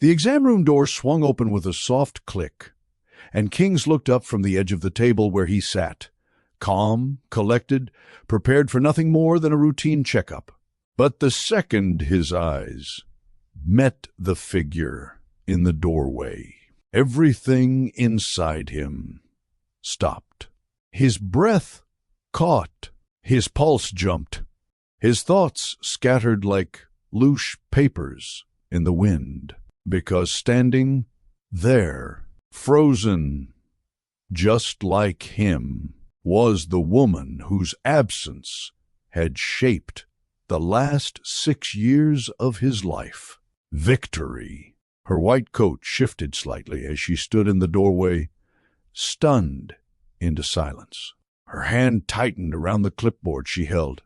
The exam room door swung open with a soft click, and Kings looked up from the edge of the table where he sat, calm, collected, prepared for nothing more than a routine checkup. But the second his eyes met the figure in the doorway, everything inside him stopped. His breath caught, his pulse jumped, his thoughts scattered like loose papers in the wind, because standing there, frozen, just like him, was the woman whose absence had shaped the last 6 years of his life. Victory. Her white coat shifted slightly as she stood in the doorway, stunned into silence. Her hand tightened around the clipboard she held,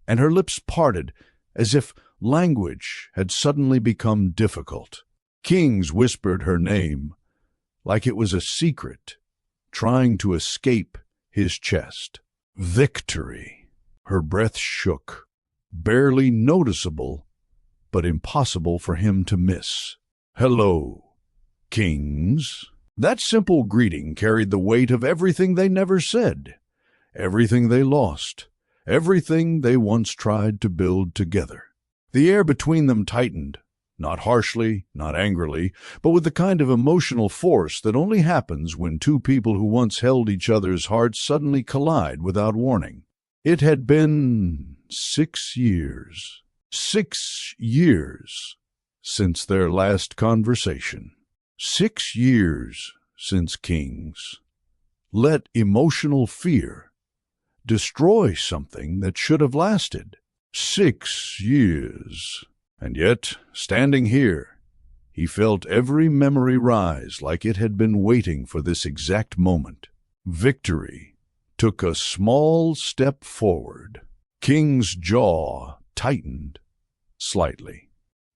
and her lips parted as if language had suddenly become difficult. Kings whispered her name like it was a secret trying to escape his chest. Victory. Her breath shook, barely noticeable, but impossible for him to miss. Hello, Kings. That simple greeting carried the weight of everything they never said, everything they lost, everything they once tried to build together. The air between them tightened, not harshly, not angrily, but with the kind of emotional force that only happens when two people who once held each other's hearts suddenly collide without warning. It had been 6 years. 6 years since their last conversation. 6 years since Kings let emotional fear destroy something that should have lasted. 6 years. And yet, standing here, he felt every memory rise like it had been waiting for this exact moment. Victory took a small step forward. King's jaw tightened slightly.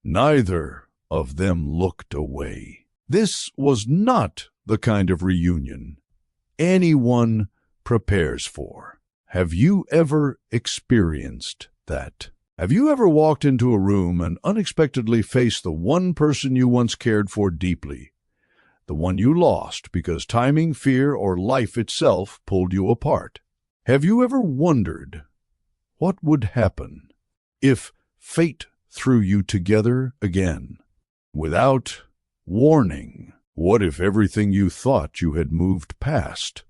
Neither of them looked away. This was not the kind of reunion anyone prepares for. Have you ever experienced that? Have you ever walked into a room and unexpectedly faced the one person you once cared for deeply, the one you lost because timing, fear, or life itself pulled you apart? Have you ever wondered what would happen if fate threw you together again without warning? What if everything you thought you had moved past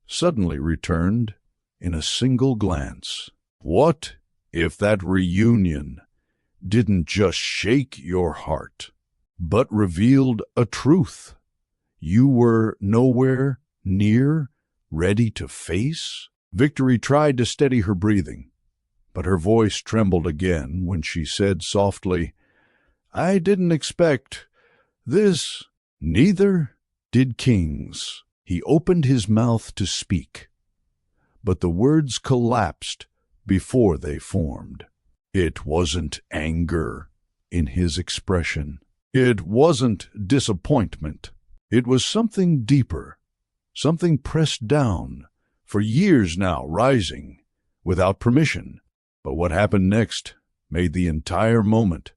suddenly returned in a single glance? What if that reunion didn't just shake your heart, but revealed a truth you were nowhere near ready to face? Victory tried to steady her breathing, but her voice trembled again when she said softly, "I didn't expect this." Neither did Kings. He opened his mouth to speak, but the words collapsed before they formed. It wasn't anger in his expression. It wasn't disappointment. It was something deeper, something pressed down, for years now rising, without permission. But what happened next made the entire moment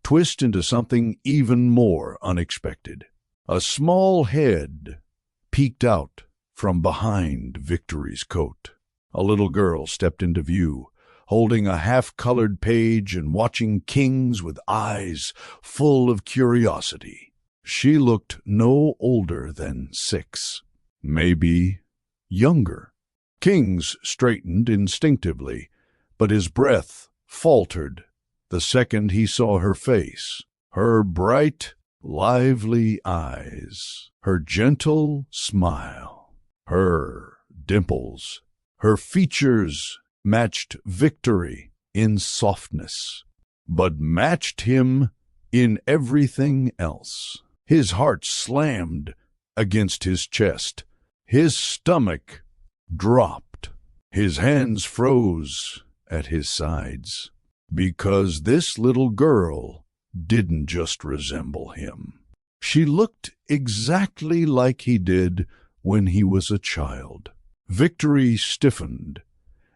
twist into something even more unexpected. A small head peeked out from behind Victory's coat. A little girl stepped into view, holding a half-colored page and watching Kings with eyes full of curiosity. She looked no older than 6, maybe younger. Kings straightened instinctively, but his breath faltered the second he saw her face. Her bright, lively eyes, her gentle smile, her dimples. Her features matched Victory in softness, but matched him in everything else. His heart slammed against his chest. His stomach dropped. His hands froze at his sides, because this little girl didn't just resemble him. She looked exactly like he did when he was a child. Victory stiffened,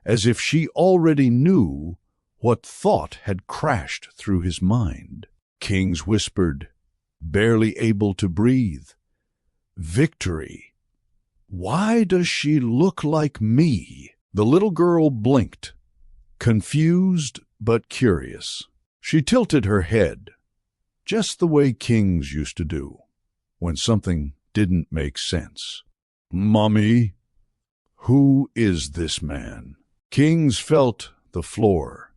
as if she already knew what thought had crashed through his mind. Kings whispered, barely able to breathe. Victory. Why does she look like me? The little girl blinked, confused but curious. She tilted her head, just the way kings used to do when something didn't make sense. Mommy, who is this man? Kings felt the floor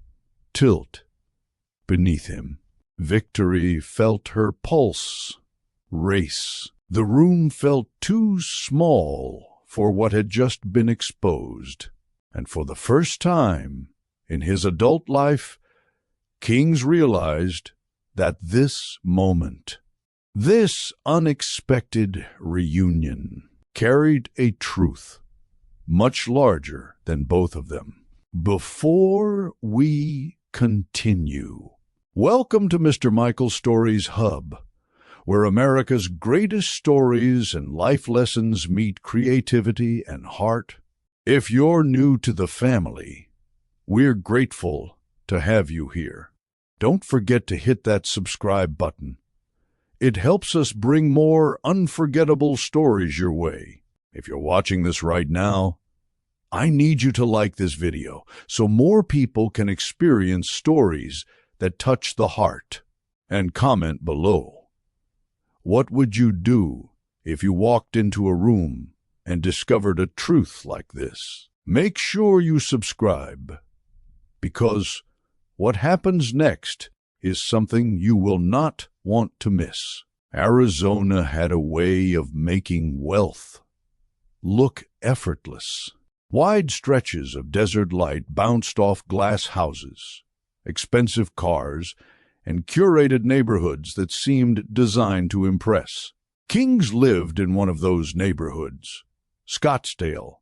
tilt beneath him. Victory felt her pulse race. The room felt too small for what had just been exposed. And for the first time in his adult life, Kings realized that this moment, this unexpected reunion, carried a truth much larger than both of them. Before we continue, welcome to Mr. Michael Stories Hub, where America's greatest stories and life lessons meet creativity and heart. If you're new to the family, we're grateful to have you here. Don't forget to hit that subscribe button. It helps us bring more unforgettable stories your way. If you're watching this right now, I need you to like this video so more people can experience stories that touch the heart. And comment below. What would you do if you walked into a room and discovered a truth like this? Make sure you subscribe, because what happens next is something you will not want to miss. Arizona had a way of making wealth look effortless. Wide stretches of desert light bounced off glass houses, expensive cars, and curated neighborhoods that seemed designed to impress. Kings lived in one of those neighborhoods, Scottsdale,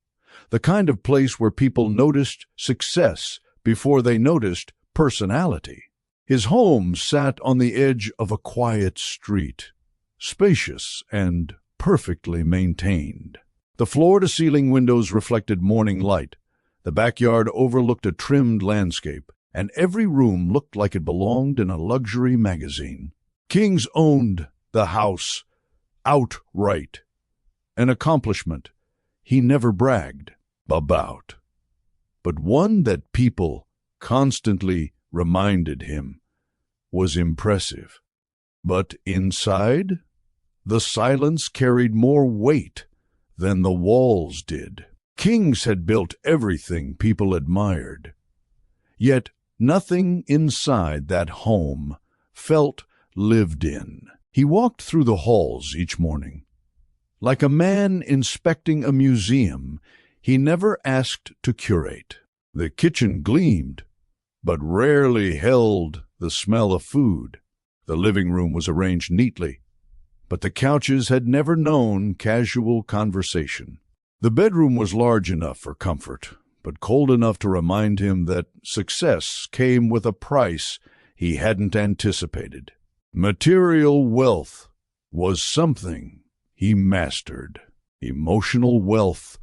the kind of place where people noticed success before they noticed personality. His home sat on the edge of a quiet street, spacious and perfectly maintained. The floor-to-ceiling windows reflected morning light. The backyard overlooked a trimmed landscape, and every room looked like it belonged in a luxury magazine. Kings owned the house outright, an accomplishment he never bragged about, but one that people constantly reminded him was impressive. But inside, the silence carried more weight than the walls did. Kings had built everything people admired, yet nothing inside that home felt lived in. He walked through the halls each morning. Like a man inspecting a museum he never asked to curate. The kitchen gleamed, but rarely held the smell of food. The living room was arranged neatly, but the couches had never known casual conversation. The bedroom was large enough for comfort, but cold enough to remind him that success came with a price he hadn't anticipated. Material wealth was something he mastered. Emotional wealth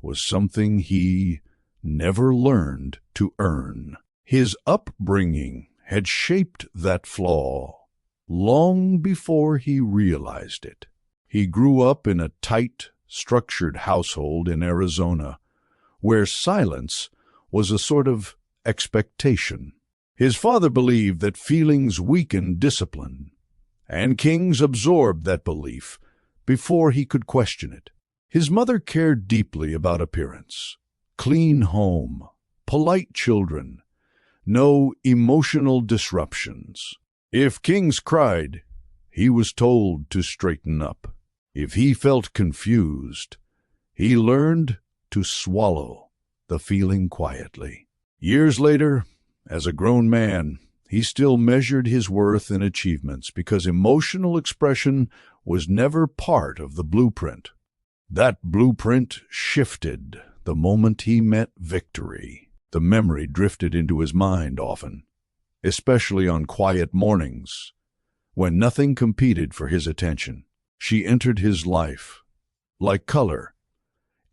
was something he never learned to earn. His upbringing had shaped that flaw long before he realized it. He grew up in a tight, structured household in Arizona, where silence was a sort of expectation. His father believed that feelings weakened discipline, and Kings absorbed that belief before he could question it. His mother cared deeply about appearance. Clean home, polite children, no emotional disruptions. If Kings cried, he was told to straighten up. If he felt confused, he learned to swallow the feeling quietly. Years later, as a grown man, he still measured his worth in achievements because emotional expression was never part of the blueprint. That blueprint shifted the moment he met Victory. The memory drifted into his mind often, especially on quiet mornings when nothing competed for his attention. She entered his life like color,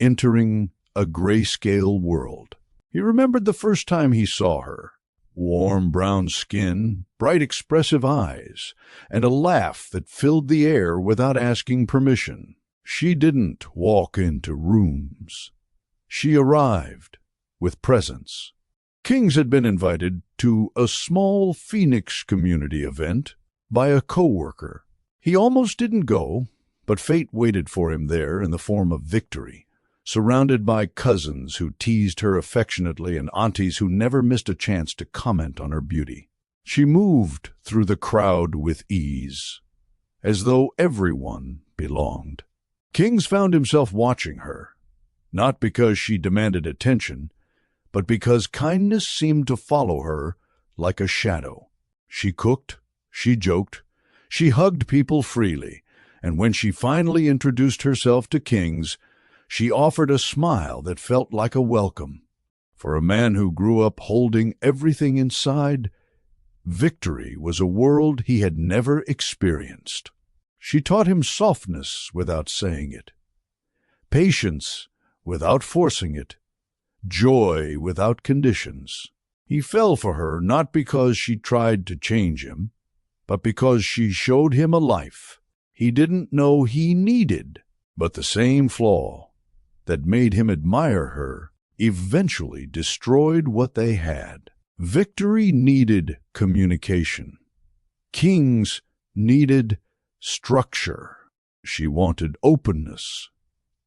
entering a grayscale world. He remembered the first time he saw her, Warm brown skin, bright expressive eyes, and a laugh that filled the air without asking permission. She didn't walk into rooms. She arrived with presence. Kings had been invited to a small Phoenix community event by a coworker. He almost didn't go, but fate waited for him there in the form of Victory, surrounded by cousins who teased her affectionately and aunties who never missed a chance to comment on her beauty. She moved through the crowd with ease, as though everyone belonged. Kings found himself watching her, not because she demanded attention, but because kindness seemed to follow her like a shadow. She cooked, she joked, she hugged people freely, and when she finally introduced herself to Kings, she offered a smile that felt like a welcome. For a man who grew up holding everything inside, Victory was a world he had never experienced. She taught him softness without saying it, patience without forcing it, joy without conditions. He fell for her not because she tried to change him, but because she showed him a life he didn't know he needed. But the same flaw that made him admire her eventually destroyed what they had. Victory needed communication. Kings needed structure. She wanted openness.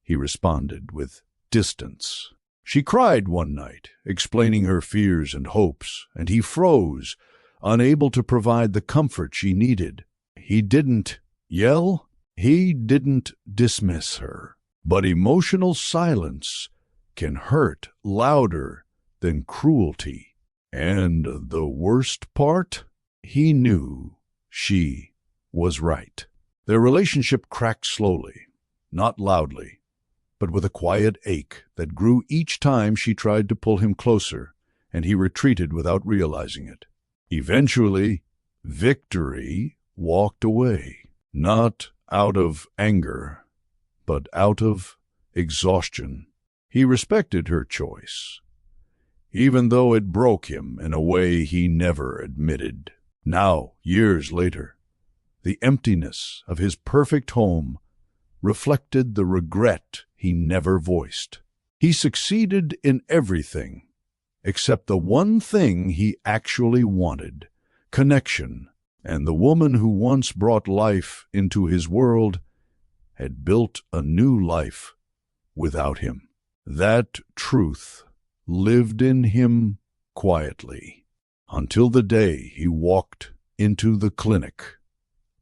He responded with distance. She cried one night, explaining her fears and hopes, and he froze, unable to provide the comfort she needed. He didn't yell. He didn't dismiss her. But emotional silence can hurt louder than cruelty. And the worst part? He knew she was right. Their relationship cracked slowly, not loudly, but with a quiet ache that grew each time she tried to pull him closer, and he retreated without realizing it. Eventually, Victory walked away, not out of anger, but out of exhaustion. He respected her choice, even though it broke him in a way he never admitted. Now, years later, the emptiness of his perfect home reflected the regret he never voiced. He succeeded in everything except the one thing he actually wanted: connection. And the woman who once brought life into his world had built a new life without him. That truth lived in him quietly until the day he walked into the clinic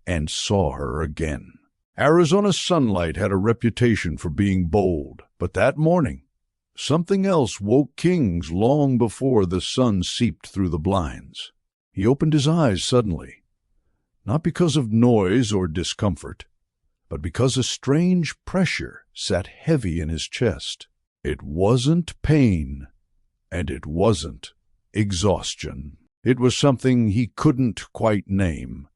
and saw her again. Arizona's sunlight had a reputation for being bold, but that morning, something else woke Kings long before the sun seeped through the blinds. He opened his eyes suddenly, not because of noise or discomfort, but because a strange pressure sat heavy in his chest. It wasn't pain, and it wasn't exhaustion. It was something he couldn't quite name,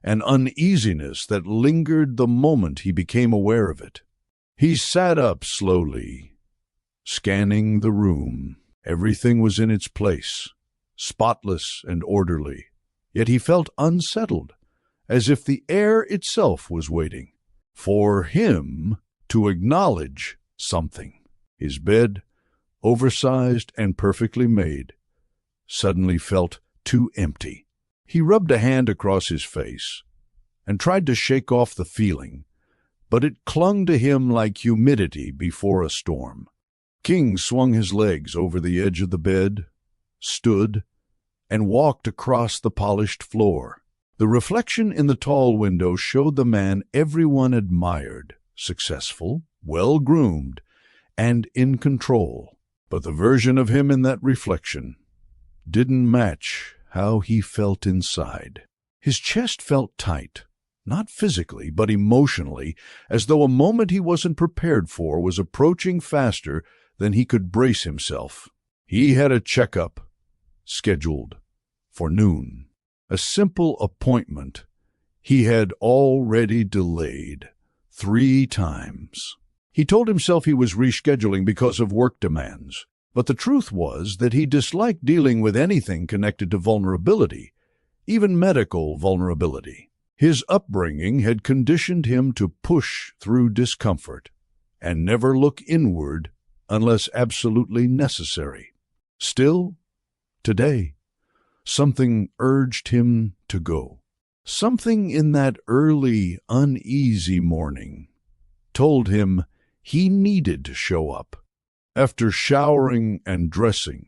an uneasiness that lingered the moment he became aware of it. He sat up slowly, scanning the room. Everything was in its place, spotless and orderly, yet he felt unsettled, as if the air itself was waiting for him to acknowledge something. His bed, oversized and perfectly made, suddenly felt too empty. He rubbed a hand across his face and tried to shake off the feeling, but it clung to him like humidity before a storm. King swung his legs over the edge of the bed, stood, and walked across the polished floor. The reflection in the tall window showed the man everyone admired, successful, well-groomed, and in control. But the version of him in that reflection didn't match how he felt inside. His chest felt tight, not physically, but emotionally, as though a moment he wasn't prepared for was approaching faster than he could brace himself. He had a checkup scheduled for noon. A simple appointment he had already delayed 3 times. He told himself he was rescheduling because of work demands, But the truth was that he disliked dealing with anything connected to vulnerability, even medical vulnerability. His upbringing had conditioned him to push through discomfort and never look inward unless absolutely necessary. Still, today, something urged him to go. Something in that early, uneasy morning told him he needed to show up. After showering and dressing,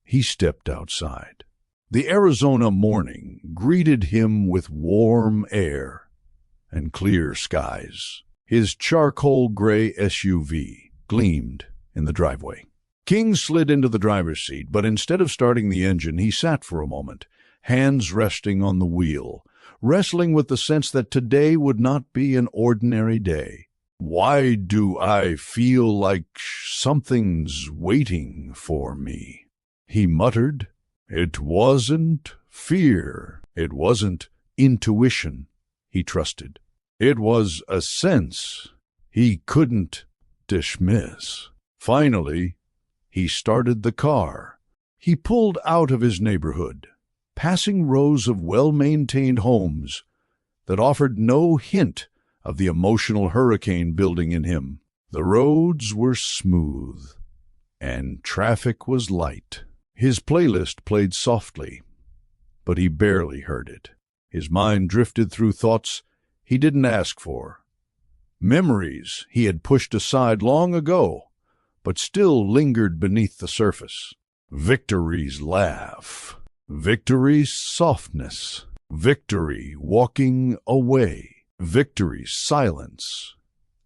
he stepped outside. The Arizona morning greeted him with warm air and clear skies. His charcoal gray SUV gleamed in the driveway. King slid into the driver's seat, but instead of starting the engine, he sat for a moment, hands resting on the wheel, wrestling with the sense that today would not be an ordinary day. Why do I feel like something's waiting for me? He muttered. It wasn't fear. It wasn't intuition he trusted. It was a sense he couldn't dismiss. Finally, he started the car. He pulled out of his neighborhood, passing rows of well-maintained homes that offered no hint of the emotional hurricane building in him. The roads were smooth, and traffic was light. His playlist played softly, but he barely heard it. His mind drifted through thoughts he didn't ask for, memories he had pushed aside long ago, but still lingered beneath the surface. Victory's laugh, victory's softness, victory walking away, victory's silence.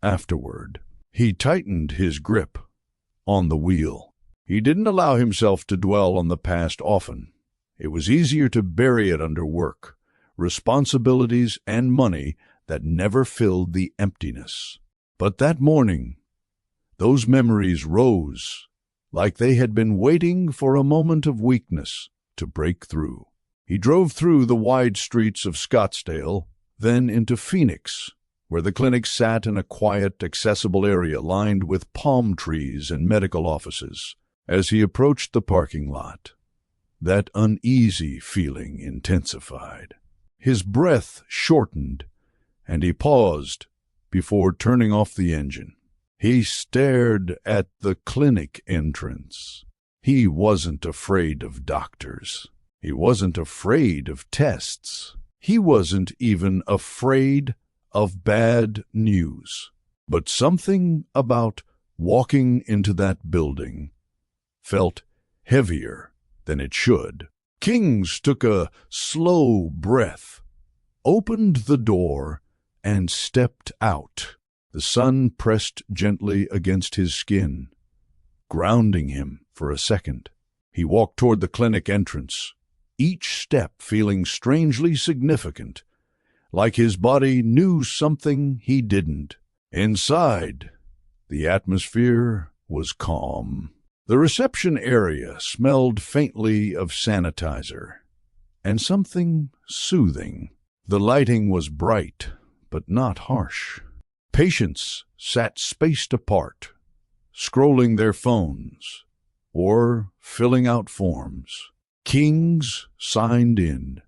Afterward, he tightened his grip on the wheel. He didn't allow himself to dwell on the past often. It was easier to bury it under work, responsibilities, and money that never filled the emptiness. But that morning, those memories rose like they had been waiting for a moment of weakness to break through. He drove through the wide streets of Scottsdale, then into Phoenix, where the clinic sat in a quiet, accessible area lined with palm trees and medical offices. As he approached the parking lot, that uneasy feeling intensified. His breath shortened, and he paused before turning off the engine. He stared at the clinic entrance. He wasn't afraid of doctors. He wasn't afraid of tests. He wasn't even afraid of bad news. But something about walking into that building felt heavier than it should. Kings took a slow breath, opened the door, and stepped out. The sun pressed gently against his skin, grounding him for a second. He walked toward the clinic entrance, each step feeling strangely significant, like his body knew something he didn't. Inside, the atmosphere was calm. The reception area smelled faintly of sanitizer and something soothing. The lighting was bright, but not harsh. Patients sat spaced apart, scrolling their phones or filling out forms. Kings signed in,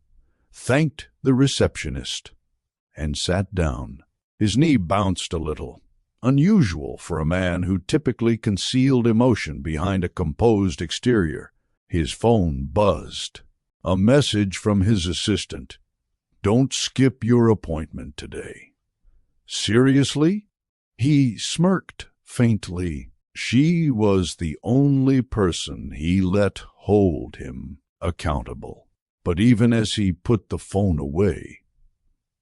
thanked the receptionist, and sat down. His knee bounced a little, unusual for a man who typically concealed emotion behind a composed exterior. His phone buzzed. A message from his assistant. Don't skip your appointment today. Seriously? He smirked faintly. She was the only person he let hold him accountable. But even as he put the phone away,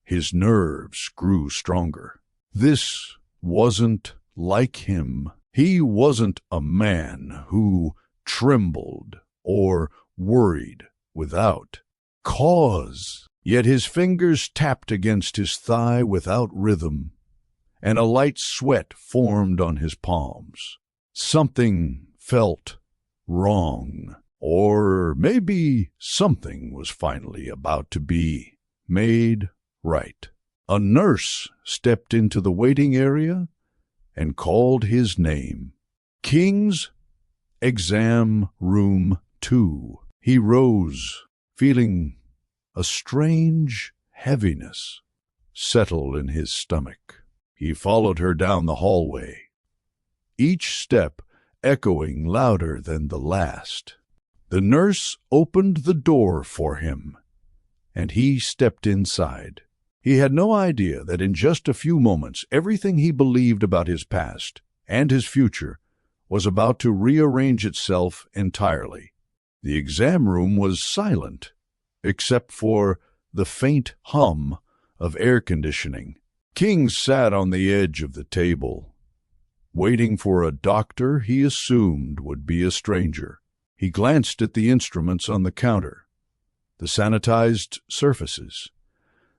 his nerves grew stronger. This wasn't like him. He wasn't a man who trembled or worried without cause. Yet his fingers tapped against his thigh without rhythm, and a light sweat formed on his palms. Something felt wrong, or maybe something was finally about to be made right. A nurse stepped into the waiting area and called his name. King's Exam Room 2. He rose, feeling a strange heaviness settle in his stomach. He followed her down the hallway, each step echoing louder than the last. The nurse opened the door for him, and he stepped inside. He had no idea that in just a few moments everything he believed about his past and his future was about to rearrange itself entirely. The exam room was silent, except for the faint hum of air conditioning. King sat on the edge of the table, waiting for a doctor he assumed would be a stranger. He glanced at the instruments on the counter, the sanitized surfaces,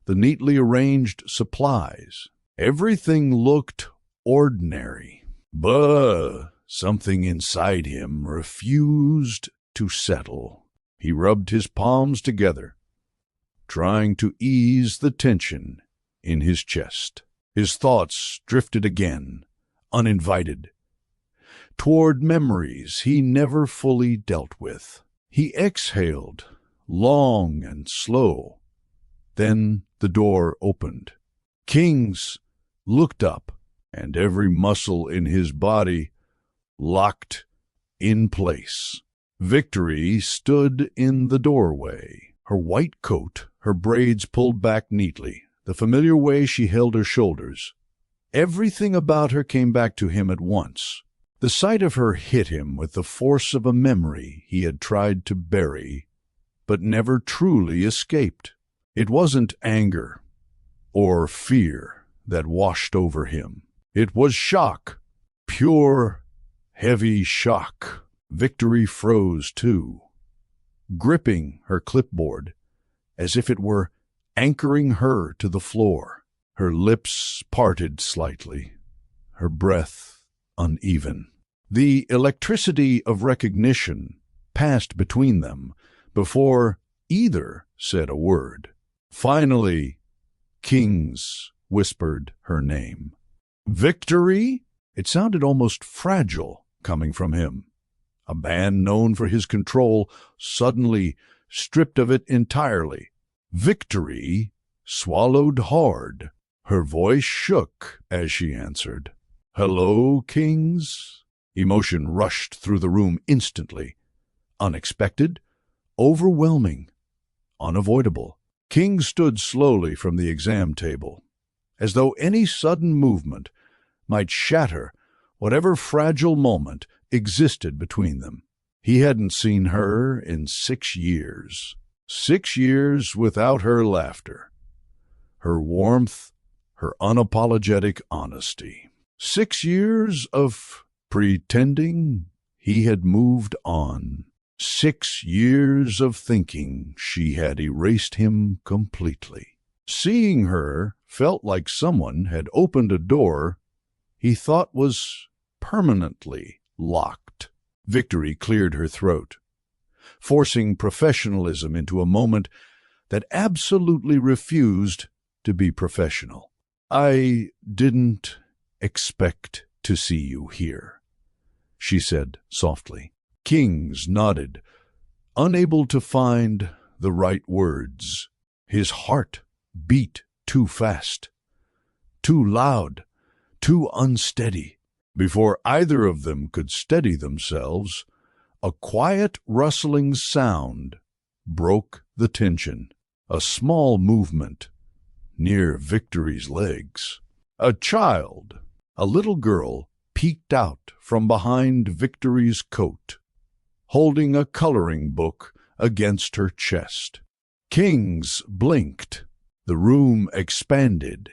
the neatly arranged supplies. Everything looked ordinary, but something inside him refused to settle. He rubbed his palms together, trying to ease the tension in his chest. His thoughts drifted again, uninvited, toward memories he never fully dealt with. He exhaled, long and slow. Then the door opened. Kings looked up, and every muscle in his body locked in place. Victory stood in the doorway, her white coat, her braids pulled back neatly, the familiar way she held her shoulders. Everything about her came back to him at once. The sight of her hit him with the force of a memory he had tried to bury, but never truly escaped. It wasn't anger or fear that washed over him. It was shock, pure, heavy shock. Victory froze too, gripping her clipboard as if it were anchoring her to the floor. Her lips parted slightly, her breath uneven. The electricity of recognition passed between them before either said a word. Finally, Kings whispered her name. Victory? It sounded almost fragile coming from him. A man known for his control, suddenly stripped of it entirely. Victory swallowed hard. Her voice shook as she answered. "Hello, Kings?" Emotion rushed through the room instantly. Unexpected, overwhelming, unavoidable. King stood slowly from the exam table, as though any sudden movement might shatter whatever fragile moment existed between them. He hadn't seen her in 6 years. 6 years without her laughter, her warmth, her unapologetic honesty. 6 years of pretending he had moved on. 6 years of thinking she had erased him completely. Seeing her felt like someone had opened a door he thought was permanently locked. Victory cleared her throat, forcing professionalism into a moment that absolutely refused to be professional. "I didn't expect to see you here," she said softly. Kings nodded, unable to find the right words. His heart beat too fast, too loud, too unsteady. Before either of them could steady themselves, a quiet rustling sound broke the tension. A small movement near Victory's legs. A child, a little girl, peeked out from behind Victory's coat, holding a coloring book against her chest. Kings blinked. The room expanded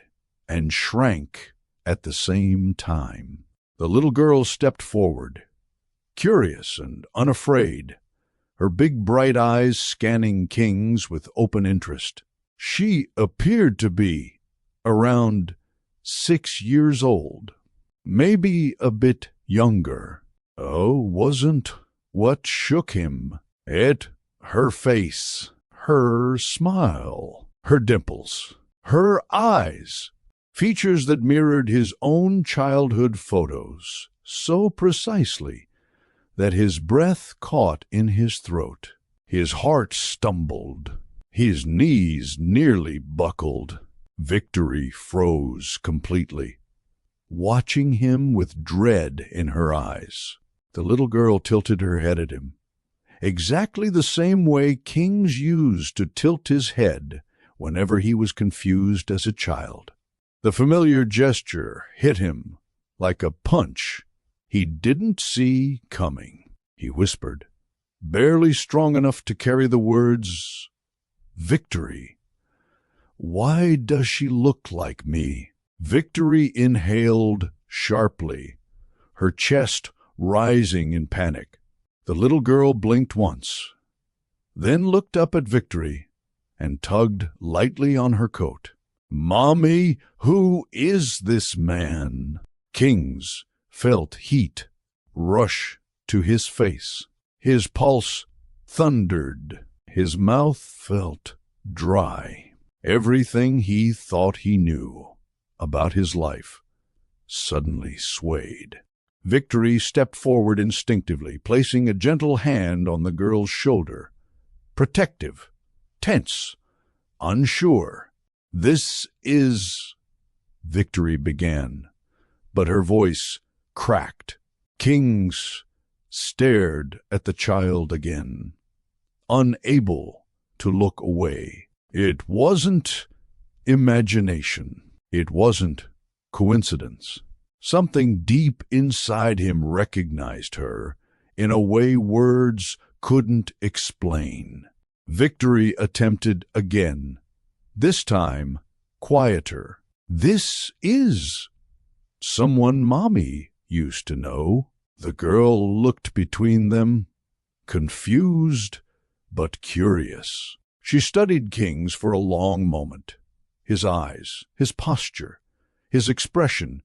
and shrank at the same time. The little girl stepped forward, curious and unafraid, her big bright eyes scanning Kings with open interest. She appeared to be around 6 years old, maybe a bit younger. Oh, wasn't what shook him it her face, her smile, her dimples, her eyes, features that mirrored his own childhood photos so precisely that his breath caught in his throat. His heart stumbled. His knees nearly buckled. Victory froze completely, watching him with dread in her eyes. The little girl tilted her head at him, exactly the same way kings used to tilt his head whenever he was confused as a child. The familiar gesture hit him like a punch he didn't see coming. He whispered, barely strong enough to carry the words, "Victory. Why does she look like me?" Victory inhaled sharply, her chest rising in panic. The little girl blinked once, then looked up at Victory and tugged lightly on her coat. "Mommy, who is this man?" Kings felt heat rush to his face. His pulse thundered. His mouth felt dry. Everything he thought he knew about his life suddenly swayed. Victory stepped forward instinctively, placing a gentle hand on the girl's shoulder. Protective, tense, unsure. "This is—" Victory began, but her voice cracked. Kings stared at the child again, unable to look away. It wasn't imagination. It wasn't coincidence. Something deep inside him recognized her in a way words couldn't explain. Victory attempted again, this time quieter. "This is someone Mommy used to know." The girl looked between them, confused but curious. She studied Kings for a long moment, his eyes, his posture, his expression,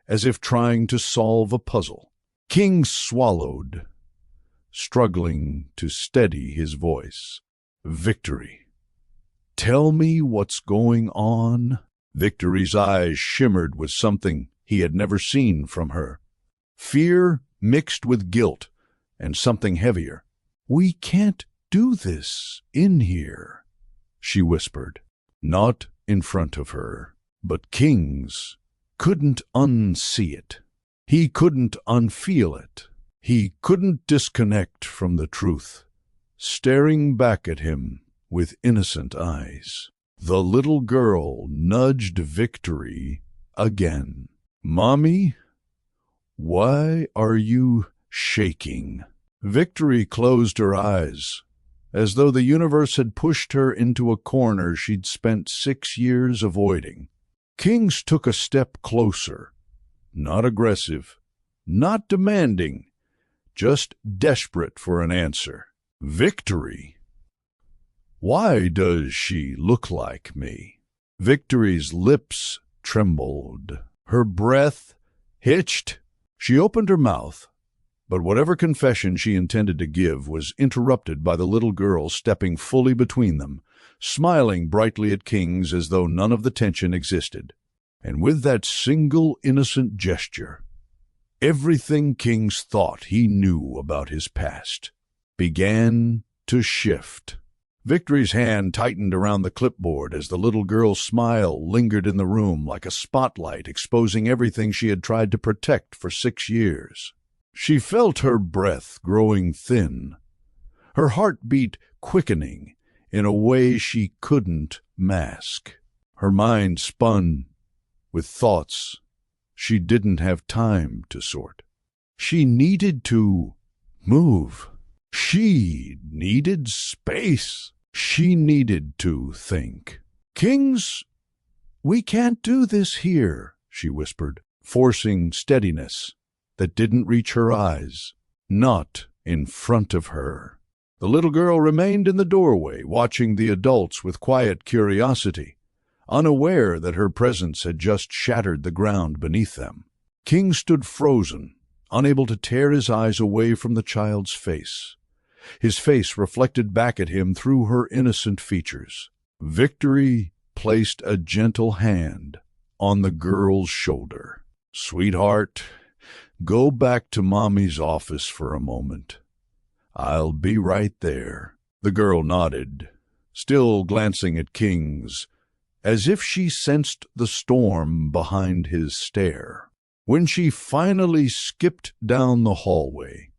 as if trying to solve a puzzle. King swallowed, struggling to steady his voice. "Victory, tell me what's going on." Victory's eyes shimmered with something he had never seen from her. Fear mixed with guilt and something heavier. "We can't do this in here," she whispered. Not in front of her, but Kings couldn't unsee it. He couldn't unfeel it. He couldn't disconnect from the truth, staring back at him with innocent eyes. The little girl nudged Victory again. "Mommy, why are you shaking?" Victory closed her eyes, as though the universe had pushed her into a corner she'd spent 6 years avoiding. Kings took a step closer, not aggressive, not demanding, just desperate for an answer. "Victory, why does she look like me?" Victory's lips trembled. Her breath hitched. She opened her mouth, but whatever confession she intended to give was interrupted by the little girl stepping fully between them, smiling brightly at Kings as though none of the tension existed. And with that single innocent gesture, everything Kings thought he knew about his past began to shift. Victory's hand tightened around the clipboard as the little girl's smile lingered in the room like a spotlight exposing everything she had tried to protect for 6 years. She felt her breath growing thin, her heartbeat quickening in a way she couldn't mask. Her mind spun with thoughts she didn't have time to sort. She needed to move. She needed space. She needed to think. "Kings, we can't do this here," she whispered, forcing steadiness that didn't reach her eyes. Not in front of her. The little girl remained in the doorway, watching the adults with quiet curiosity, unaware that her presence had just shattered the ground beneath them. King stood frozen, unable to tear his eyes away from the child's face. His face reflected back at him through her innocent features. Victory placed a gentle hand on the girl's shoulder. "Sweetheart, Go back to Mommy's office for a moment. I'll be right there." The girl nodded, still glancing at Kings, as if she sensed the storm behind his stare. When she finally skipped down the hallway,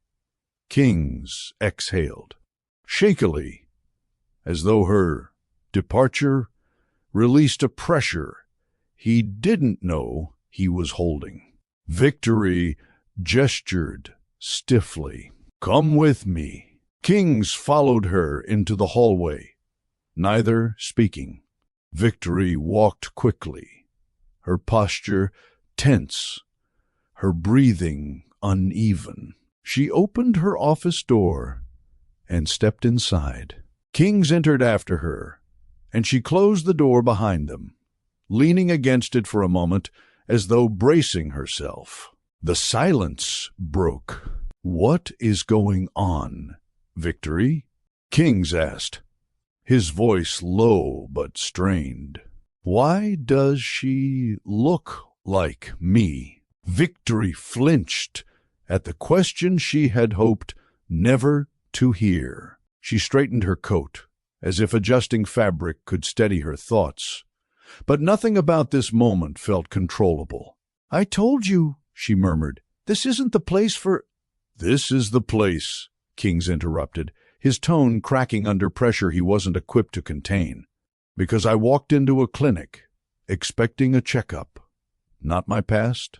Kings exhaled, shakily, as though her departure released a pressure he didn't know he was holding. Victory gestured stiffly. "Come with me." Kings followed her into the hallway, neither speaking. Victory walked quickly, her posture tense, her breathing uneven. She opened her office door and stepped inside. Kings entered after her, and she closed the door behind them, leaning against it for a moment as though bracing herself. The silence broke. "What is going on, Victory?" Kings asked, his voice low but strained. "Why does she look like me?" Victory flinched at the question she had hoped never to hear. She straightened her coat, as if adjusting fabric could steady her thoughts. But nothing about this moment felt controllable. "I told you," she murmured, "this isn't the place for—" "This is the place," Kings interrupted, his tone cracking under pressure he wasn't equipped to contain. "Because I walked into a clinic, expecting a checkup. Not my past.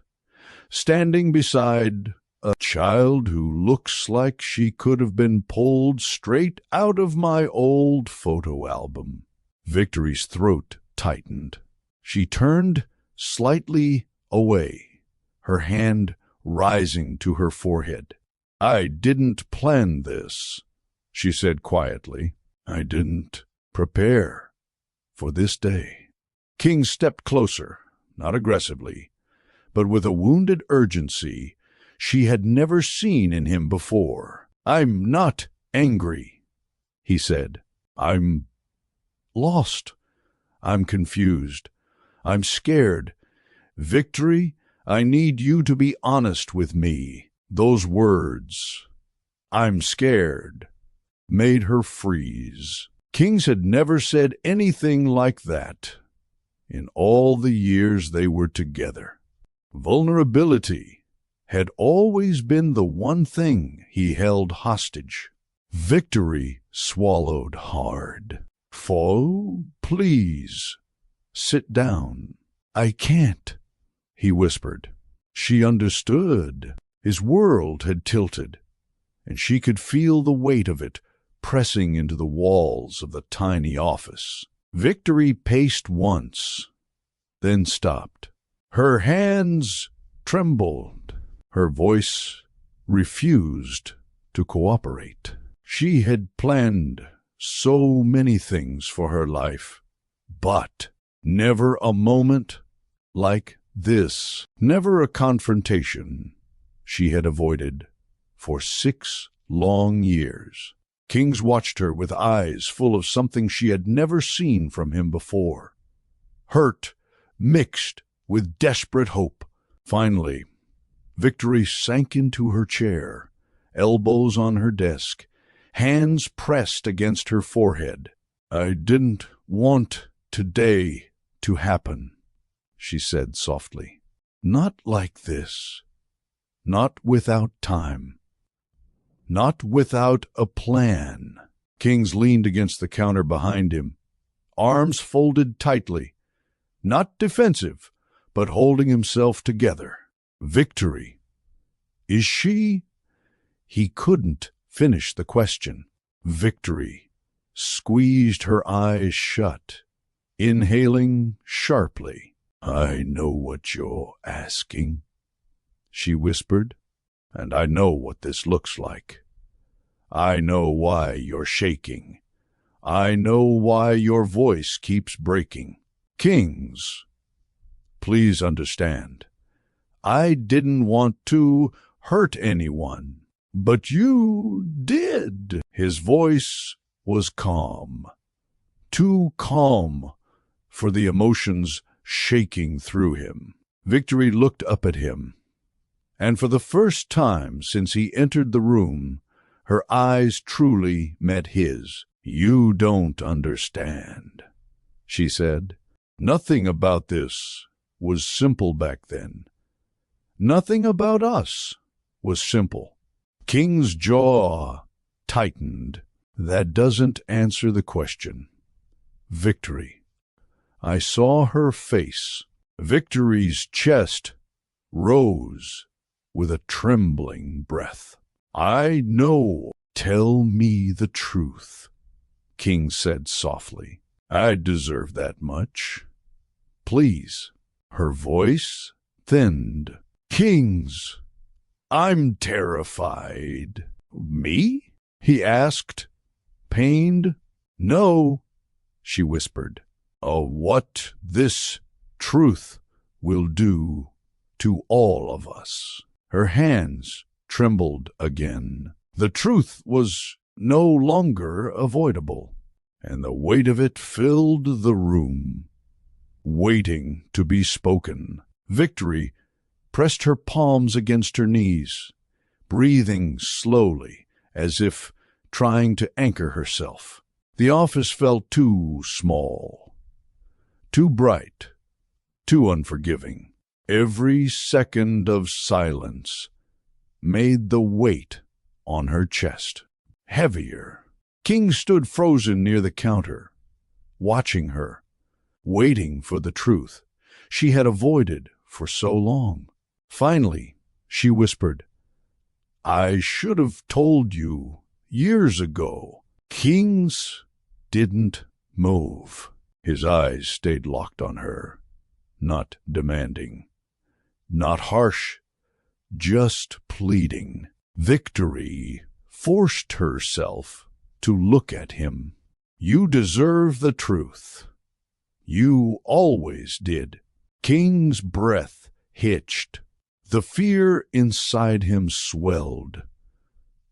Standing beside a child who looks like she could have been pulled straight out of my old photo album." Victory's throat tightened. She turned slightly away, her hand rising to her forehead. "I didn't plan this," she said quietly. "I didn't prepare for this day." King stepped closer, not aggressively, but with a wounded urgency she had never seen in him before. "I'm not angry," he said. "I'm lost. I'm confused. I'm scared. Victory, I need you to be honest with me." Those words, "I'm scared," made her freeze. Kings had never said anything like that in all the years they were together. Vulnerability had always been the one thing he held hostage. Victory swallowed hard. "Fo, please, sit down." "I can't," he whispered. She understood. His world had tilted, and she could feel the weight of it pressing into the walls of the tiny office. Victory paced once, then stopped. Her hands trembled. Her voice refused to cooperate. She had planned so many things for her life, but never a moment like this. Never a confrontation she had avoided for 6 long years. Kings watched her with eyes full of something she had never seen from him before. Hurt mixed with desperate hope. Finally, Victory sank into her chair, elbows on her desk, hands pressed against her forehead. "I didn't want today to happen," she said softly. "Not like this. Not without time. Not without a plan." Kings leaned against the counter behind him, arms folded tightly, not defensive, but holding himself together. "Victory. Is she—" He couldn't finish the question. Victory squeezed her eyes shut, inhaling sharply. "I know what you're asking," she whispered, "and I know what this looks like. I know why you're shaking. I know why your voice keeps breaking. Kings, please understand. I didn't want to hurt anyone, but you did." His voice was calm, too calm for the emotions shaking through him. Victory looked up at him, And for the first time since he entered the room, her eyes truly met his. "You don't understand," she said. "Nothing about this was simple back then. Nothing about us was simple." King's jaw tightened. "That doesn't answer the question." Victory. I saw her face. Victory's chest rose with a trembling breath. "I know." "Tell me the truth," King said softly. "I deserve that much. Please." Her voice thinned. "Kings, I'm terrified." "Me?" he asked, pained. "No," she whispered. What this truth will do to all of us." Her hands trembled again. The truth was no longer avoidable, and the weight of it filled the room, waiting to be spoken. Victory pressed her palms against her knees, breathing slowly as if trying to anchor herself. The office felt too small, too bright, too unforgiving. Every second of silence made the weight on her chest heavier. King stood frozen near the counter, watching her, waiting for the truth she had avoided for so long. Finally, she whispered, "I should have told you years ago." King's didn't move. His eyes stayed locked on her, not demanding, not harsh, just pleading. Victory forced herself to look at him. "You deserve the truth. You always did." King's breath hitched. The fear inside him swelled,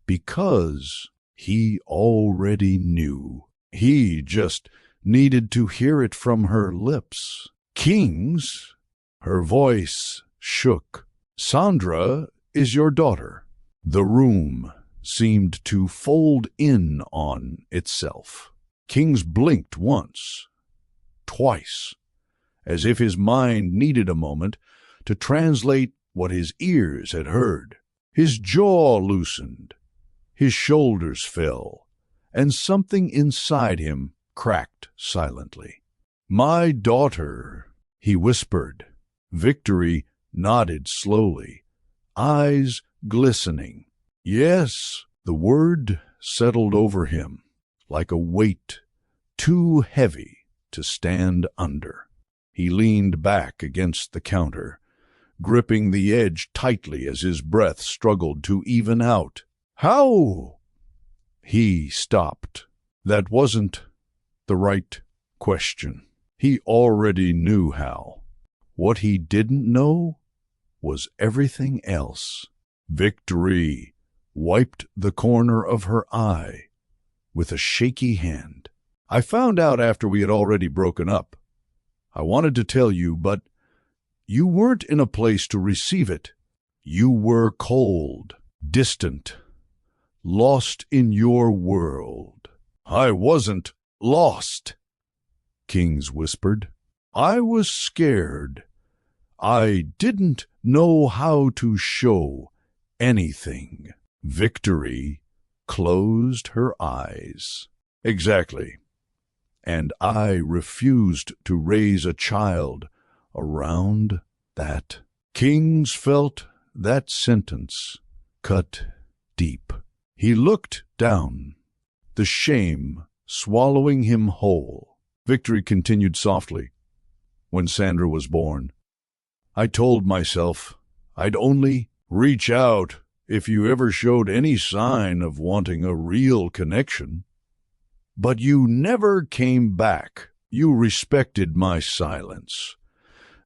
because he already knew. He just needed to hear it from her lips. "Kings?" Her voice shook. "Sandra is your daughter." The room seemed to fold in on itself. Kings blinked once, twice, as if his mind needed a moment to translate what his ears had heard. His jaw loosened, his shoulders fell, and something inside him cracked silently. "My daughter," he whispered. Victory nodded slowly, eyes glistening. "Yes." The word settled over him like a weight too heavy to stand under. He leaned back against the counter, gripping the edge tightly as his breath struggled to even out. "How?" He stopped. That wasn't the right question. He already knew how. What he didn't know was everything else. Victory wiped the corner of her eye with a shaky hand. "I found out after we had already broken up. I wanted to tell you, but you weren't in a place to receive it. You were cold, distant, lost in your world." "I wasn't lost," Kings whispered. "I was scared. I didn't know how to show anything." Victory closed her eyes. "Exactly. And I refused to raise a child around that." Kings felt that sentence cut deep. He looked down, the shame swallowing him whole. Victory continued softly. "When Sandra was born, I told myself I'd only reach out if you ever showed any sign of wanting a real connection. But you never came back. You respected my silence,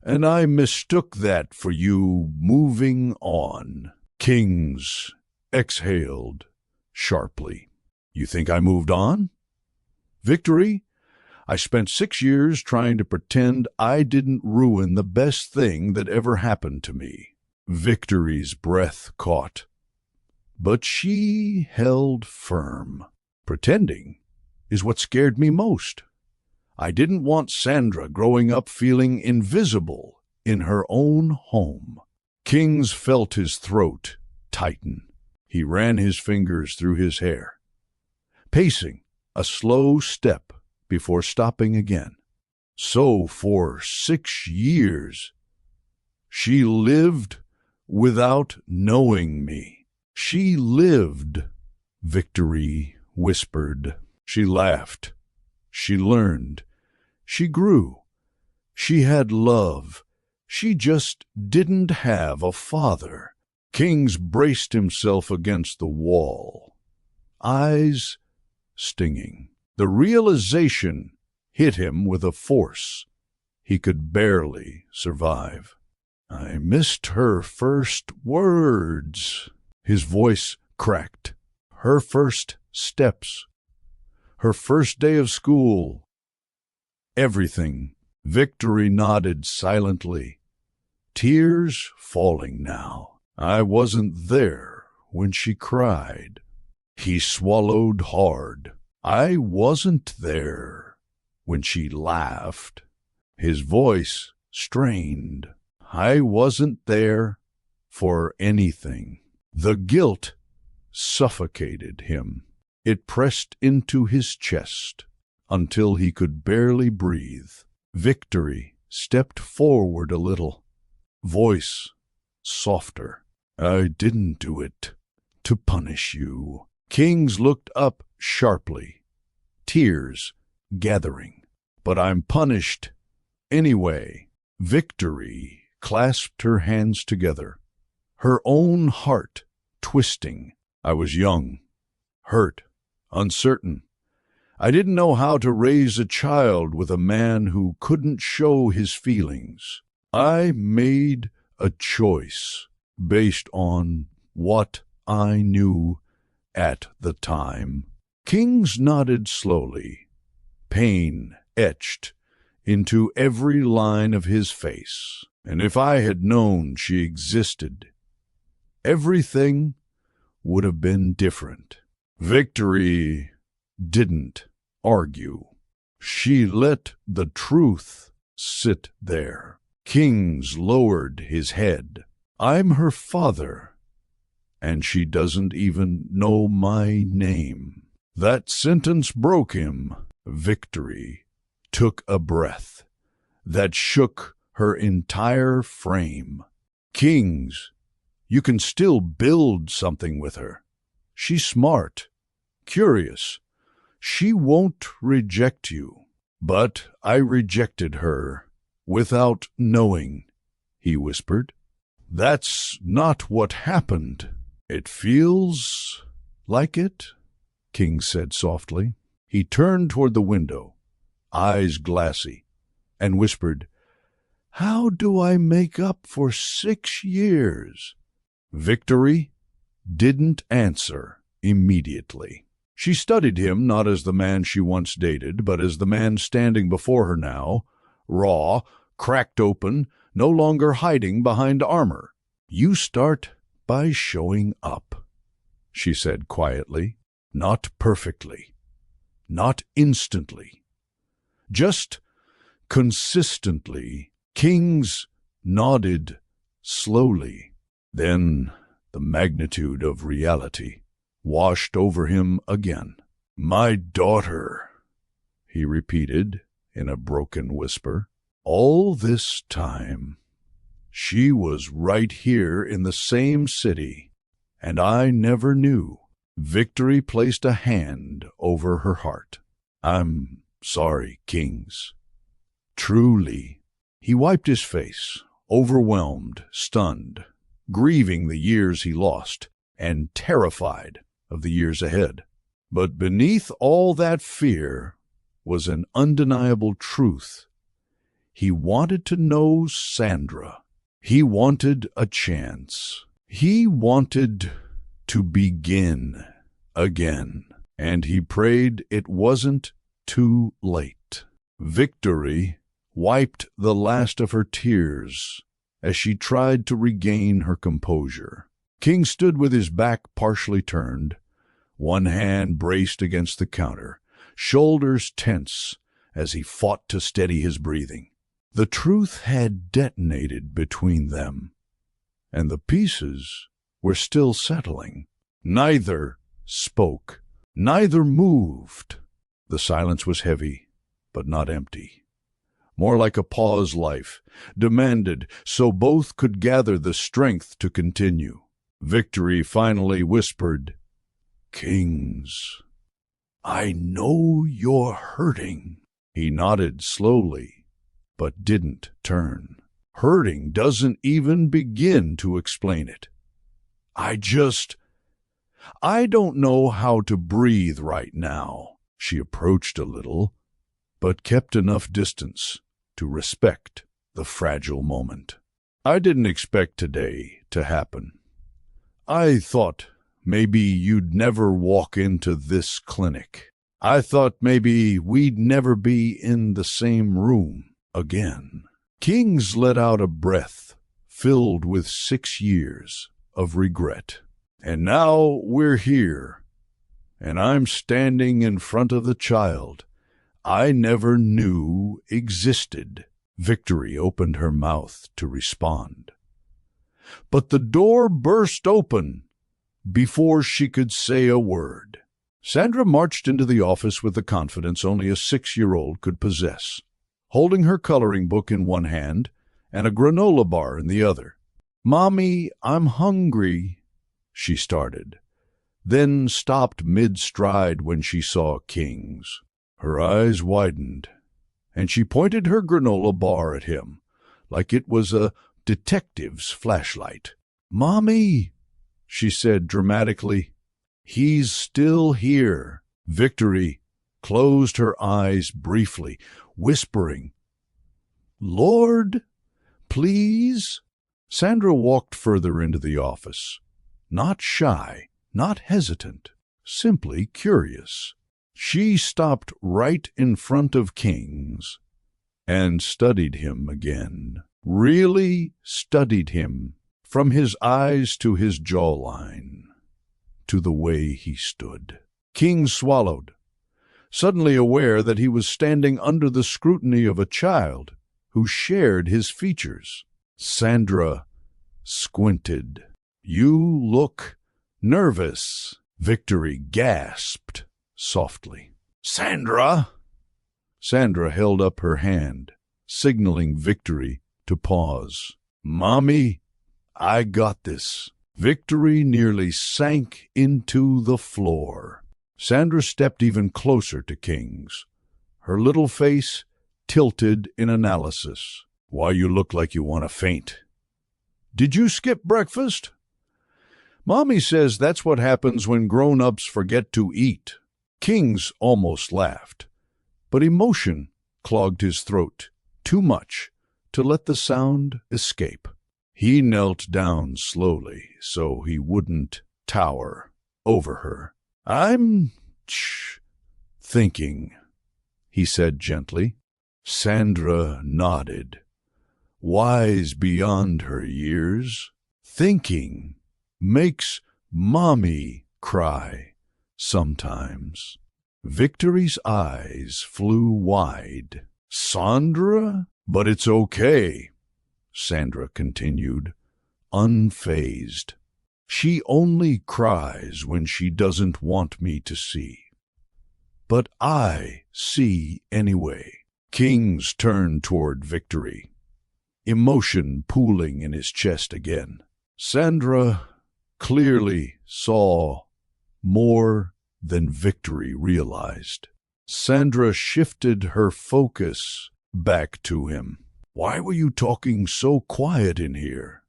and I mistook that for you moving on." Kings exhaled sharply. "You think I moved on?" "Victory, I spent 6 years trying to pretend I didn't ruin the best thing that ever happened to me." Victory's breath caught, but she held firm. Pretending is what scared me most. I didn't want Sandra growing up feeling invisible in her own home. Kings felt his throat tighten. He ran his fingers through his hair, pacing a slow step before stopping again. So for 6 years, she lived without knowing me. She lived, Victory whispered. She laughed. She learned. She grew. She had love. She just didn't have a father. Kings braced himself against the wall, eyes stinging. The realization hit him with a force he could barely survive. I missed her first words. His voice cracked. Her first steps. Her first day of school. Everything. Victory nodded silently, tears falling now. I wasn't there when she cried. He swallowed hard. I wasn't there when she laughed. His voice strained. I wasn't there for anything. The guilt suffocated him. It pressed into his chest until he could barely breathe. Victory stepped forward a little, voice softer. I didn't do it to punish you. Kings looked up sharply, tears gathering. But I'm punished anyway. Victory clasped her hands together, her own heart twisting. I was young, hurt, uncertain. I didn't know how to raise a child with a man who couldn't show his feelings. I made a choice based on what I knew at the time. Kings nodded slowly, pain etched into every line of his face. And if I had known she existed, everything would have been different. Victory didn't argue. She let the truth sit there. Kings lowered his head. I'm her father, and she doesn't even know my name. That sentence broke him. Victory took a breath that shook her entire frame. Kings, you can still build something with her. She's smart, curious. She won't reject you. But I rejected her without knowing, he whispered. That's not what happened. It feels like it, King said softly. He turned toward the window, eyes glassy, and whispered, How do I make up for 6 years? Victory didn't answer immediately. She studied him not as the man she once dated, but as the man standing before her now, raw, cracked open, no longer hiding behind armor. You start by showing up, she said quietly. Not perfectly, not instantly, just consistently. Kings nodded slowly. Then the magnitude of reality washed over him again. My daughter, he repeated in a broken whisper. All this time, she was right here in the same city, and I never knew. Victory placed a hand over her heart. I'm sorry, Kings. Truly. He wiped his face, overwhelmed, stunned, grieving the years he lost, and terrified of the years ahead. But beneath all that fear was an undeniable truth. He wanted to know Sandra. He wanted a chance. He wanted to begin again, and he prayed it wasn't too late. Victory wiped the last of her tears as she tried to regain her composure. King stood with his back partially turned, one hand braced against the counter, shoulders tense as he fought to steady his breathing. The truth had detonated between them, and the pieces were still settling. Neither spoke, neither moved. The silence was heavy, but not empty. More like a pause life, demanded so both could gather the strength to continue. Victory finally whispered, "Kings, I know you're hurting." He nodded slowly, but didn't turn. Hurting doesn't even begin to explain it. I don't know how to breathe right now." She approached a little, but kept enough distance to respect the fragile moment. "I didn't expect today to happen. I thought maybe you'd never walk into this clinic. I thought maybe we'd never be in the same room again." Kings let out a breath filled with 6 years of regret. "And now we're here, and I'm standing in front of the child I never knew existed." Victory opened her mouth to respond, but the door burst open before she could say a word. Sandra marched into the office with the confidence only a 6-year-old could possess, holding her coloring book in one hand and a granola bar in the other. "Mommy, I'm hungry," she started, then stopped mid-stride when she saw Kings. Her eyes widened, and she pointed her granola bar at him like it was a detective's flashlight. "Mommy," she said dramatically, "he's still here." Victory closed her eyes briefly, whispering, "Lord, please?" Sandra walked further into the office, not shy, not hesitant, simply curious. She stopped right in front of Kings and studied him again. Really studied him, from his eyes to his jawline, to the way he stood. King swallowed, suddenly aware that he was standing under the scrutiny of a child who shared his features. Sandra squinted. "You look nervous," Victory gasped softly. "Sandra!" Sandra held up her hand, signaling Victory to pause. "Mommy, I got this." Victory nearly sank into the floor. Sandra stepped even closer to Kings, her little face tilted in analysis. "Why, you look like you want to faint. Did you skip breakfast?" "Mommy says that's what happens when grown-ups forget to eat." Kings almost laughed, but emotion clogged his throat too much to let the sound escape. He knelt down slowly so he wouldn't tower over her. "I'm thinking," he said gently. Sandra nodded, wise beyond her years. "Thinking makes Mommy cry sometimes." Victory's eyes flew wide. "Sandra? But it's okay," Sandra continued, unfazed. "She only cries when she doesn't want me to see. But I see anyway." Kings turned toward Victory, emotion pooling in his chest again. Sandra clearly saw more than Victory realized. Sandra shifted her focus back to him. "Why were you talking so quiet in here?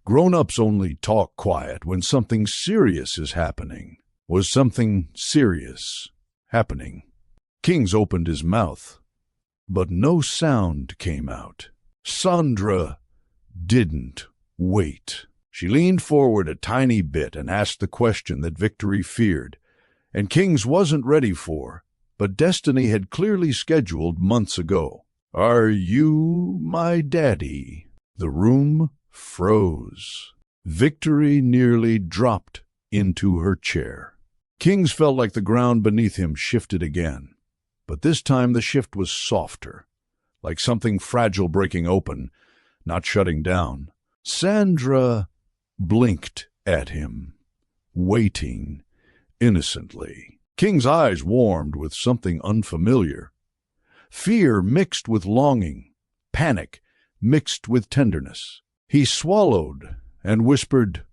Grown-ups only talk quiet when something serious is happening." Was something serious happening? Kings opened his mouth, but no sound came out. Sandra didn't wait. She leaned forward a tiny bit and asked the question that Victory feared, and Kings wasn't ready for, but destiny had clearly scheduled months ago. "Are you my daddy?" The room froze. Victory nearly dropped into her chair. Kings felt like the ground beneath him shifted again, but this time the shift was softer, like something fragile breaking open, not shutting down. Sandra blinked at him, waiting innocently. King's eyes warmed with something unfamiliar. Fear mixed with longing, panic mixed with tenderness. He swallowed and whispered,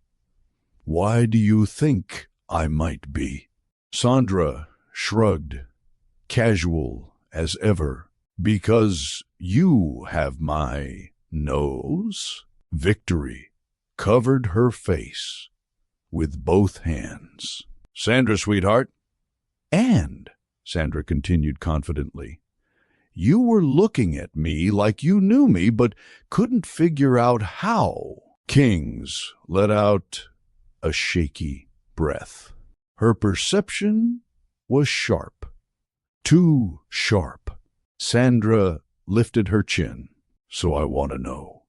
"Why do you think I might be?" Sandra shrugged, casual as ever. "Because you have my nose?" Victory covered her face with both hands. "Sandra, sweetheart." "And," Sandra continued confidently, "you were looking at me like you knew me, but couldn't figure out how." Kings let out a shaky breath. Her perception was sharp. Too sharp. Sandra lifted her chin. "So I want to know,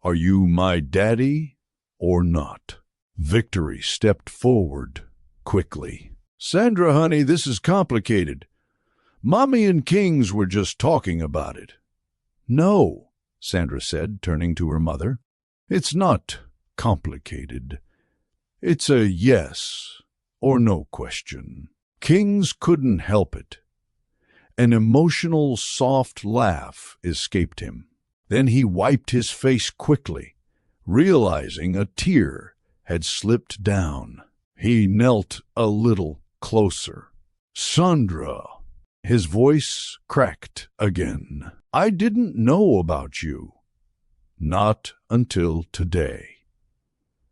are you my daddy or not?" Victory stepped forward quickly. "Sandra, honey, this is complicated. Mommy and Kings were just talking about it." "No," Sandra said, turning to her mother. "It's not complicated. It's a yes or no question." Kings couldn't help it. An emotional, soft laugh escaped him. Then he wiped his face quickly, realizing a tear had slipped down. He knelt a little closer. "Sandra," his voice cracked again, "I didn't know about you. Not until today.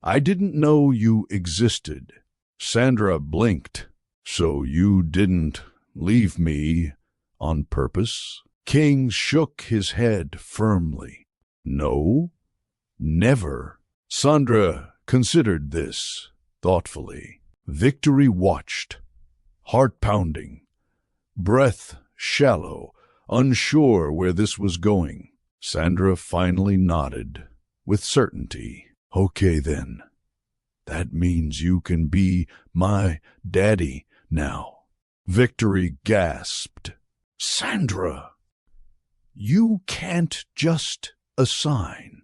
I didn't know you existed." Sandra blinked. "So you didn't leave me on purpose?" King shook his head firmly. "No, never." Sandra considered this thoughtfully. Victory watched, heart pounding, breath shallow, unsure where this was going. Sandra finally nodded with certainty. "Okay then. That means you can be my daddy now." Victory gasped. "Sandra, you can't just assign."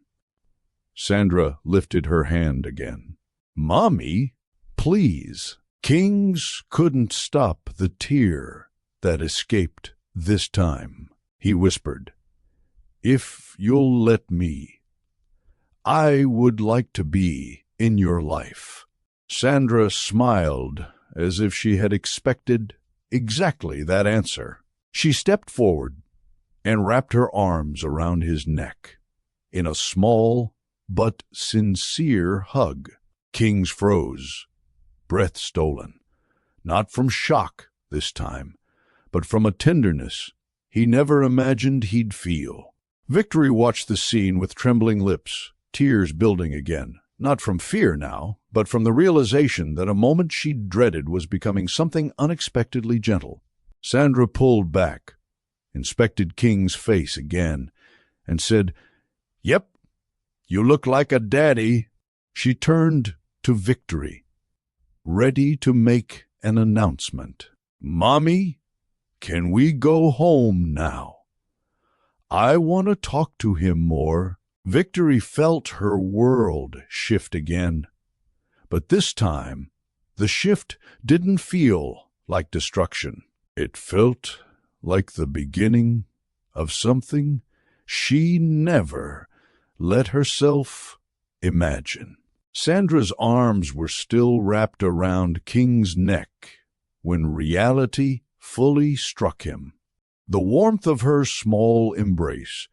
Sandra lifted her hand again. "Mommy, please." Kings couldn't stop the tear that escaped this time. He whispered, "If you'll let me, I would like to be in your life." Sandra smiled as if she had expected exactly that answer. She stepped forward and wrapped her arms around his neck in a small but sincere hug. Kings froze, breath stolen, not from shock this time, but from a tenderness he never imagined he'd feel. Victory watched the scene with trembling lips, tears building again, not from fear now, but from the realization that a moment she'd dreaded was becoming something unexpectedly gentle. Sandra pulled back, inspected King's face again, and said, "Yep, you look like a daddy." She turned to Victory, ready to make an announcement. "Mommy, can we go home now? I want to talk to him more." Victory felt her world shift again. But this time, the shift didn't feel like destruction. It felt like the beginning of something she never let herself imagine. Sandra's arms were still wrapped around King's neck when reality fully struck him. The warmth of her small embrace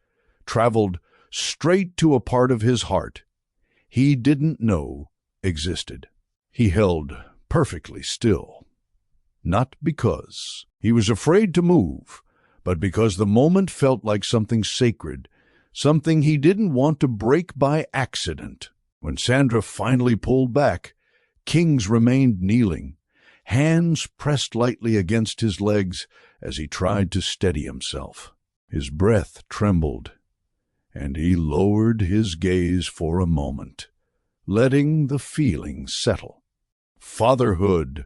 traveled straight to a part of his heart he didn't know existed. He held perfectly still, not because he was afraid to move, but because the moment felt like something sacred, something he didn't want to break by accident. When Sandra finally pulled back, Kings remained kneeling, hands pressed lightly against his legs as he tried to steady himself. His breath trembled, and he lowered his gaze for a moment, letting the feeling settle. Fatherhood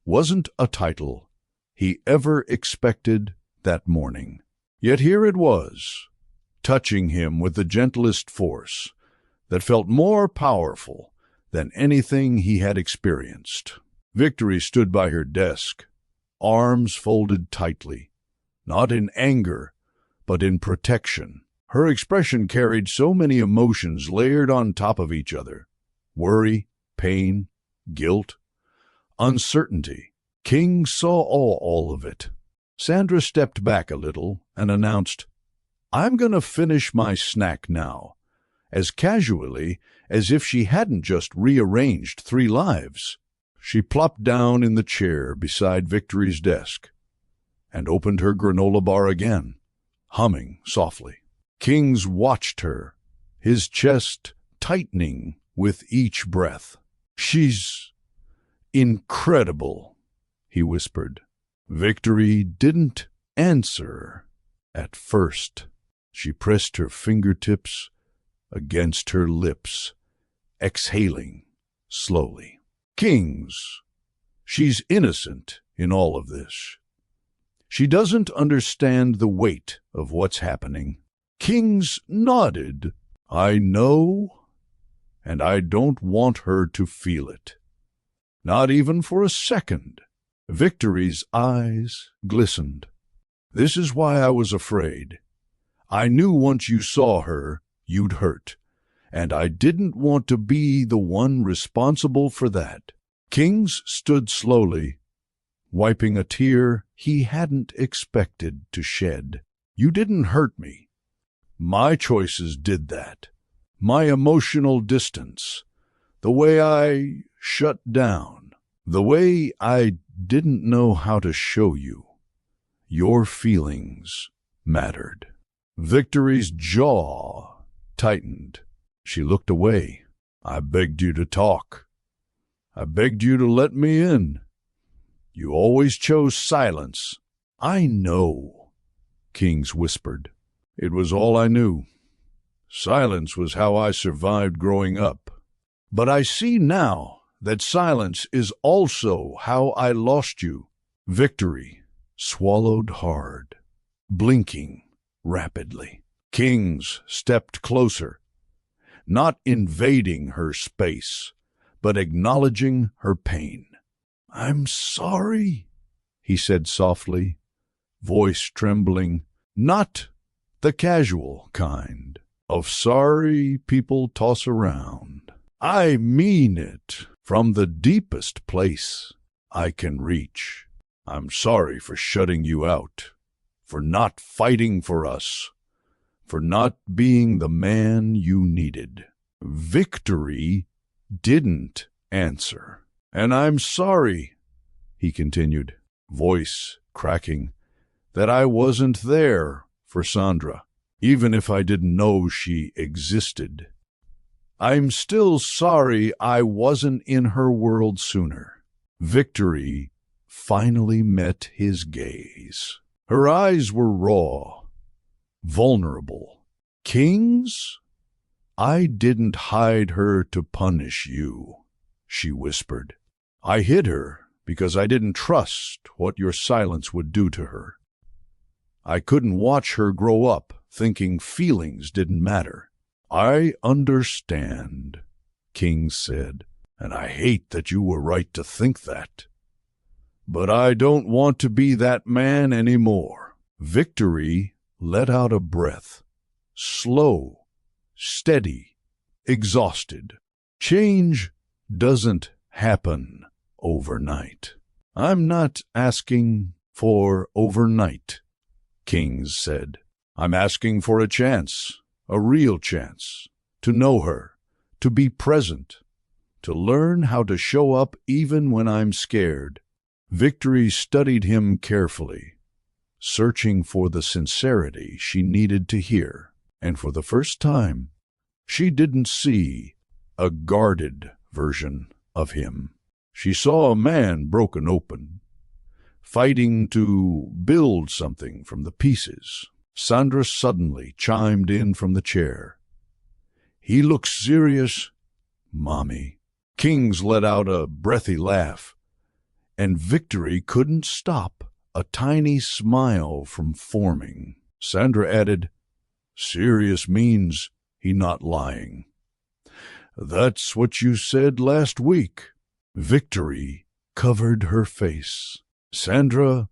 wasn't a title he ever expected that morning. Yet here it was, touching him with the gentlest force that felt more powerful than anything he had experienced. Victory stood by her desk, arms folded tightly, not in anger, but in protection. Her expression carried so many emotions layered on top of each other: worry, pain, guilt, uncertainty. King saw all of it. Sandra stepped back a little and announced, "I'm going to finish my snack now," as casually as if she hadn't just rearranged 3 lives. She plopped down in the chair beside Victory's desk and opened her granola bar again, humming softly. Kings watched her, his chest tightening with each breath. "She's incredible," he whispered. Victory didn't answer at first. She pressed her fingertips against her lips, exhaling slowly. "Kings, she's innocent in all of this. She doesn't understand the weight of what's happening." Kings nodded. "I know, and I don't want her to feel it. Not even for a second." Victory's eyes glistened. "This is why I was afraid. I knew once you saw her, you'd hurt, and I didn't want to be the one responsible for that." Kings stood slowly, wiping a tear he hadn't expected to shed. "You didn't hurt me. My choices did that. My emotional distance, the way I shut down, the way I didn't know how to show you. Your feelings mattered." Victory's jaw tightened. She looked away. "I begged you to talk. I begged you to let me in. You always chose silence." "I know," Kings whispered. "It was all I knew. Silence was how I survived growing up. But I see now that silence is also how I lost you." Victory swallowed hard, blinking rapidly. Kings stepped closer, not invading her space, but acknowledging her pain. "I'm sorry," he said softly, voice trembling, not the casual kind of sorry people toss around. "I mean it from the deepest place I can reach. I'm sorry for shutting you out, for not fighting for us, for not being the man you needed." Victory didn't answer. "And I'm sorry," he continued, voice cracking, "that I wasn't there for Sandra, even if I didn't know she existed. I'm still sorry I wasn't in her world sooner." Victory finally met his gaze. Her eyes were raw, vulnerable. "Kings, I didn't hide her to punish you," she whispered. "I hid her because I didn't trust what your silence would do to her. I couldn't watch her grow up thinking feelings didn't matter." "I understand," King said, "and I hate that you were right to think that. But I don't want to be that man anymore." Victory let out a breath, slow, steady, exhausted. "Change doesn't happen overnight." "I'm not asking for overnight," Kings said. "I'm asking for a chance, a real chance, to know her, to be present, to learn how to show up even when I'm scared." Victory studied him carefully, searching for the sincerity she needed to hear. And for the first time, she didn't see a guarded version of him. She saw a man broken open, fighting to build something from the pieces. Sandra suddenly chimed in from the chair. He looks serious, Mommy. Kings let out a breathy laugh, and Victory couldn't stop a tiny smile from forming. Sandra added, Serious means he not lying. That's what you said last week. Victory covered her face. Sandra,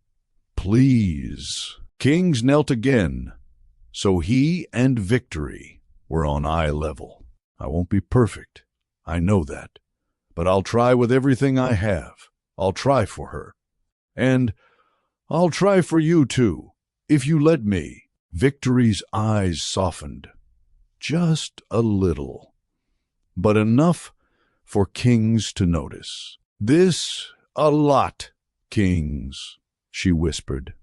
please. Kings knelt again, so he and Victory were on eye level. I won't be perfect, I know that, but I'll try with everything I have. I'll try for her. And I'll try for you too, if you let me. Victory's eyes softened, just a little, but enough for Kings to notice. This a lot, Kings, she whispered.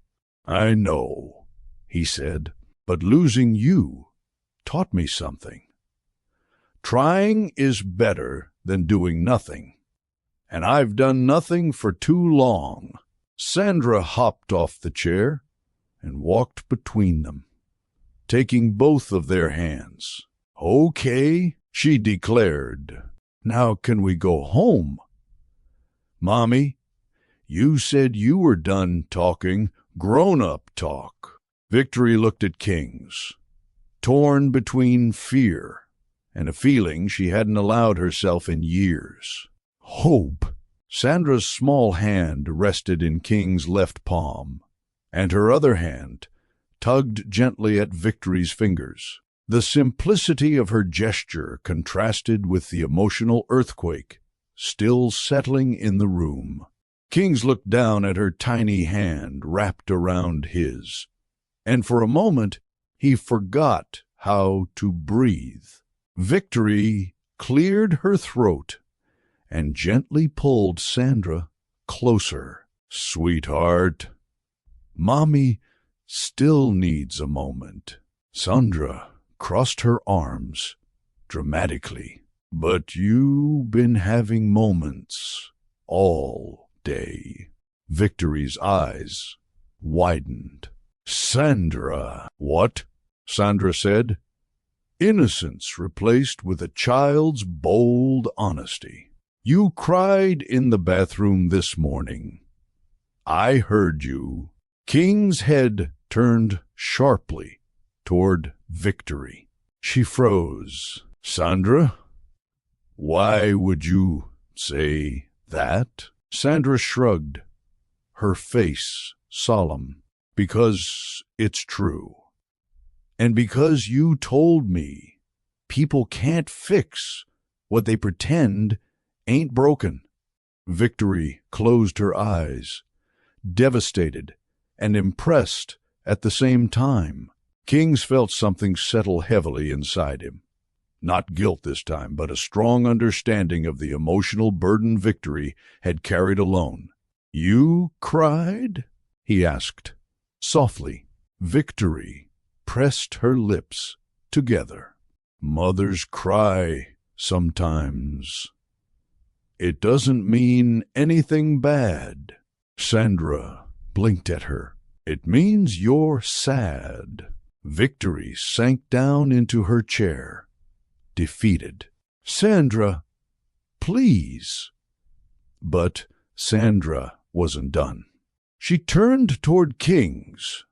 I know, he said, but losing you taught me something. Trying is better than doing nothing, and I've done nothing for too long. Sandra hopped off the chair and walked between them, taking both of their hands. Okay, she declared. Now can we go home? Mommy, you said you were done talking grown-up talk. Victory looked at Kings, torn between fear and a feeling she hadn't allowed herself in years. Hope. Sandra's small hand rested in King's left palm, and her other hand tugged gently at Victory's fingers. The simplicity of her gesture contrasted with the emotional earthquake still settling in the room. Kings looked down at her tiny hand wrapped around his, and for a moment he forgot how to breathe. Victory cleared her throat and gently pulled Sandra closer. Sweetheart, Mommy still needs a moment. Sandra crossed her arms dramatically. But you've been having moments all day. Victory's eyes widened. Sandra. What? Sandra said. Innocence replaced with a child's bold honesty. You cried in the bathroom this morning. I heard you. King's head turned sharply toward Victory. She froze. Sandra? Why would you say that? Sandra shrugged, her face solemn. Because it's true. And because you told me people can't fix what they pretend ain't broken. Victory closed her eyes, devastated and impressed at the same time. Kings felt something settle heavily inside him. Not guilt this time, but a strong understanding of the emotional burden Victory had carried alone. You cried? He asked. Softly, Victory pressed her lips together. Mothers cry sometimes. It doesn't mean anything bad. Sandra blinked at her. It means you're sad. Victory sank down into her chair, defeated. Sandra, please. But Sandra wasn't done. She turned toward Kings,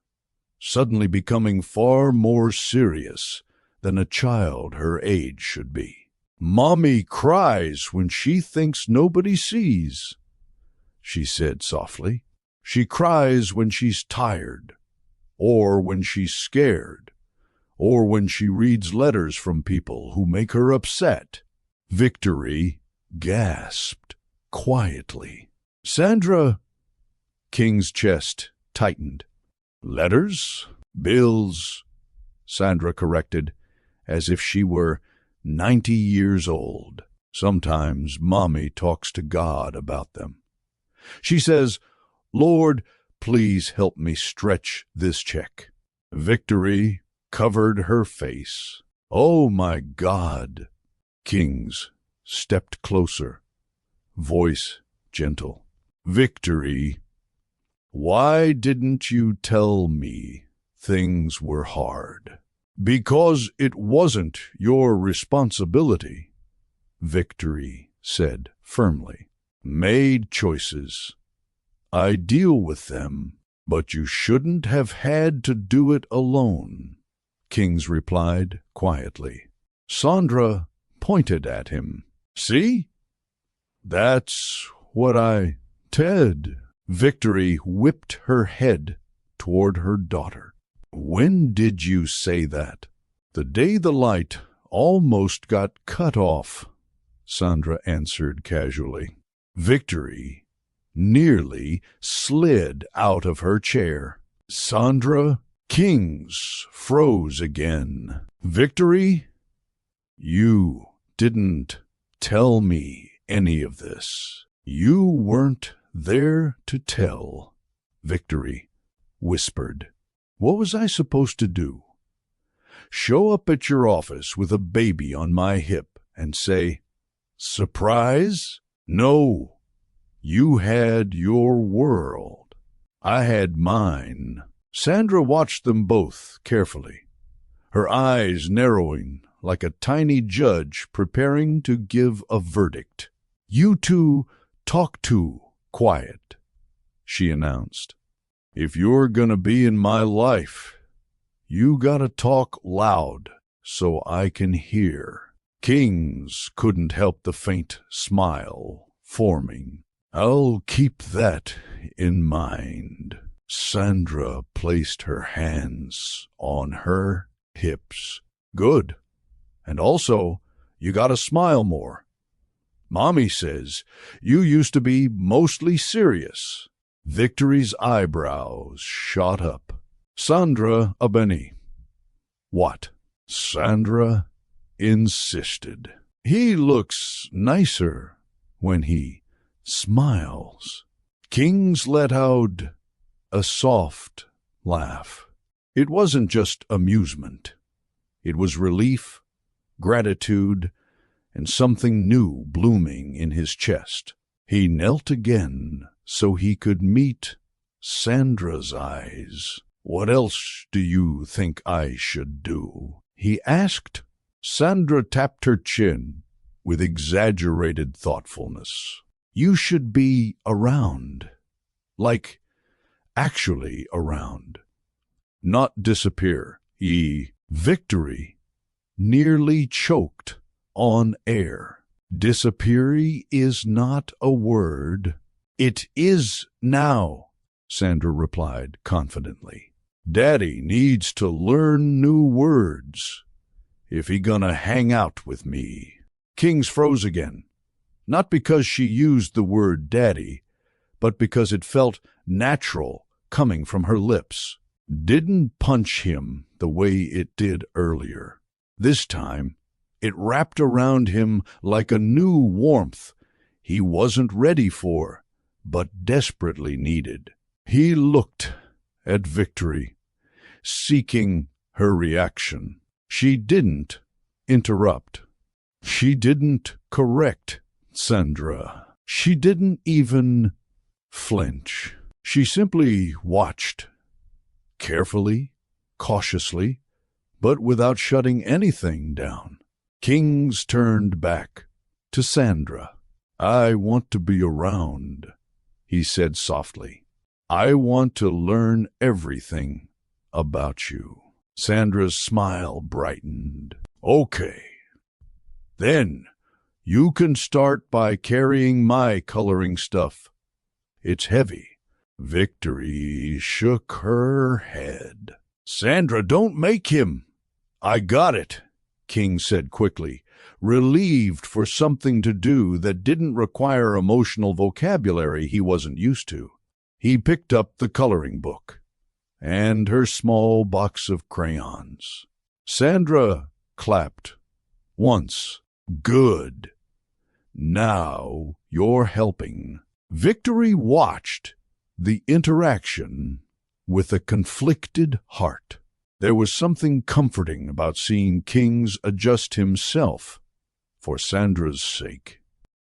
suddenly becoming far more serious than a child her age should be. Mommy cries when she thinks nobody sees, she said softly. She cries when she's tired, or when she's scared, or when she reads letters from people who make her upset. Victory gasped quietly. Sandra. King's chest tightened. Letters? Bills, Sandra corrected, as if she were 90 years old. Sometimes Mommy talks to God about them. She says, Lord, please help me stretch this check. Victory covered her face. Oh, my God. Kings stepped closer, voice gentle. Victory. Why didn't you tell me things were hard. Because it wasn't your responsibility, Victory said firmly. Made choices. I deal with them, but you shouldn't have had to do it alone, Kings replied quietly. Sandra pointed at him. See? That's what I said. Victory whipped her head toward her daughter. When did you say that? The day the light almost got cut off, Sandra answered casually. Victory nearly slid out of her chair. Sandra, Kings froze again. Victory, you didn't tell me any of this. You weren't there to tell, Victory whispered. What was I supposed to do? Show up at your office with a baby on my hip and say, surprise? No, you had your world. I had mine. Sandra watched them both carefully, her eyes narrowing like a tiny judge preparing to give a verdict. You two talk too quiet, she announced. If you're gonna be in my life, you gotta talk loud so I can hear. Kings couldn't help the faint smile forming. I'll keep that in mind. Sandra placed her hands on her hips. Good. And also, you gotta smile more. Mommy says you used to be mostly serious. Victory's eyebrows shot up. Sandra Abeni. What? Sandra insisted. He looks nicer when he smiles. Kings let out a soft laugh. It wasn't just amusement. It was relief, gratitude, and something new blooming in his chest. He knelt again so he could meet Sandra's eyes. What else do you think I should do? He asked. Sandra tapped her chin with exaggerated thoughtfulness. You should be around. Like, actually around. Not disappear. Victory nearly choked on air. Disappeary is not a word. It is now, Sandra replied confidently. Daddy needs to learn new words if he gonna hang out with me. Kings froze again, not because she used the word daddy, but because it felt natural coming from her lips. Didn't punch him the way it did earlier. This time, it wrapped around him like a new warmth he wasn't ready for, but desperately needed. He looked at Victory, seeking her reaction. She didn't interrupt. She didn't correct Sandra. She didn't even flinch. She simply watched, carefully, cautiously, but without shutting anything down. Kings turned back to Sandra. I want to be around, he said softly. I want to learn everything about you. Sandra's smile brightened. Okay. Then you can start by carrying my coloring stuff. It's heavy. Victory shook her head. Sandra, don't make him. I got it, King said quickly, relieved for something to do that didn't require emotional vocabulary he wasn't used to. He picked up the coloring book and her small box of crayons. Sandra clapped once. Good. Now you're helping. Victory watched the interaction with a conflicted heart. There was something comforting about seeing Kings adjust himself for Sandra's sake.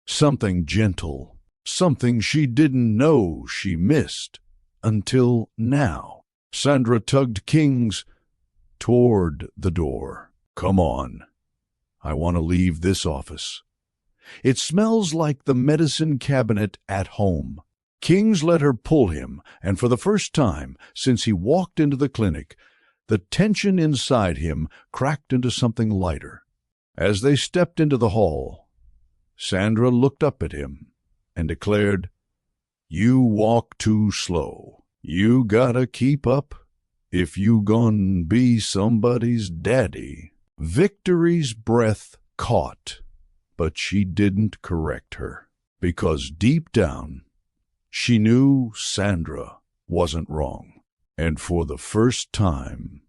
Something gentle, something she didn't know she missed until now. Sandra tugged Kings toward the door. Come on. I want to leave this office. It smells like the medicine cabinet at home. Kings let her pull him, and for the first time since he walked into the clinic, the tension inside him cracked into something lighter. As they stepped into the hall, Sandra looked up at him and declared, "You walk too slow. You gotta keep up if you gon' be somebody's daddy." Victory's breath caught, but she didn't correct her, because deep down, she knew Sandra wasn't wrong. And for the first time,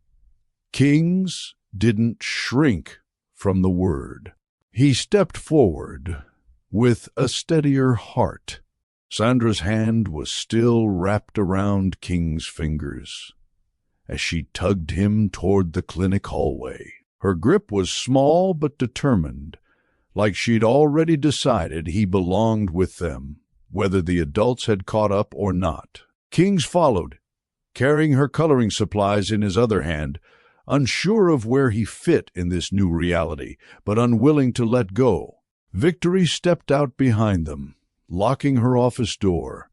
Kings didn't shrink from the word. He stepped forward with a steadier heart. Sandra's hand was still wrapped around King's fingers as she tugged him toward the clinic hallway. Her grip was small but determined, like she'd already decided he belonged with them, whether the adults had caught up or not. Kings followed, carrying her coloring supplies in his other hand, unsure of where he fit in this new reality, but unwilling to let go. Victory stepped out behind them, locking her office door,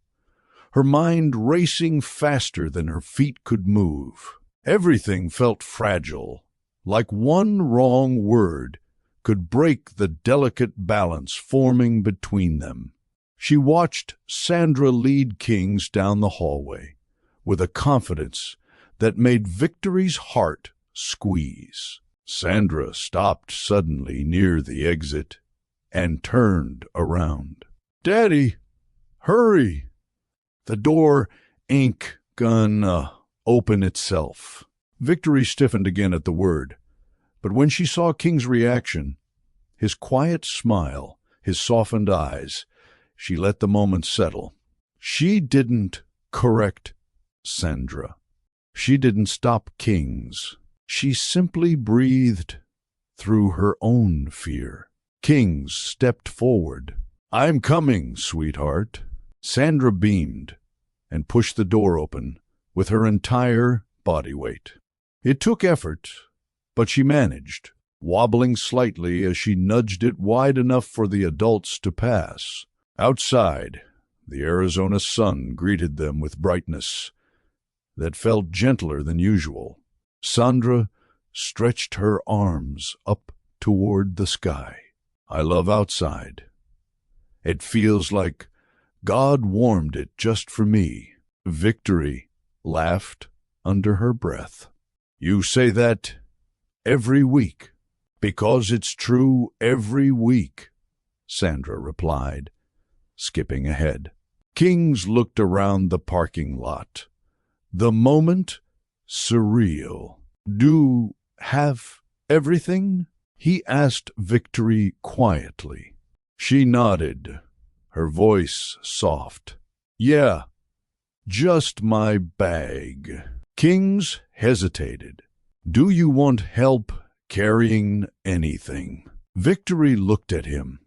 her mind racing faster than her feet could move. Everything felt fragile, like one wrong word could break the delicate balance forming between them. She watched Sandra lead Kings down the hallway with a confidence that made Victory's heart squeeze. Sandra stopped suddenly near the exit and turned around. "Daddy, hurry! The door ain't gonna open itself." Victory stiffened again at the word, but when she saw King's reaction, his quiet smile, his softened eyes, she let the moment settle. She didn't correct Sandra. She didn't stop Kings. She simply breathed through her own fear. Kings stepped forward. "I'm coming, sweetheart." Sandra beamed and pushed the door open with her entire body weight. It took effort, but she managed, wobbling slightly as she nudged it wide enough for the adults to pass. Outside, the Arizona sun greeted them with brightness that felt gentler than usual. Sandra stretched her arms up toward the sky. "I love outside. It feels like God warmed it just for me." Victory laughed under her breath. "You say that every week." "Because it's true every week," Sandra replied, skipping ahead. Kings looked around the parking lot. The moment surreal. "Do have everything?" he asked Victory quietly. She nodded, her voice soft. "Yeah, just my bag." Kings hesitated. "Do you want help carrying anything?" Victory looked at him,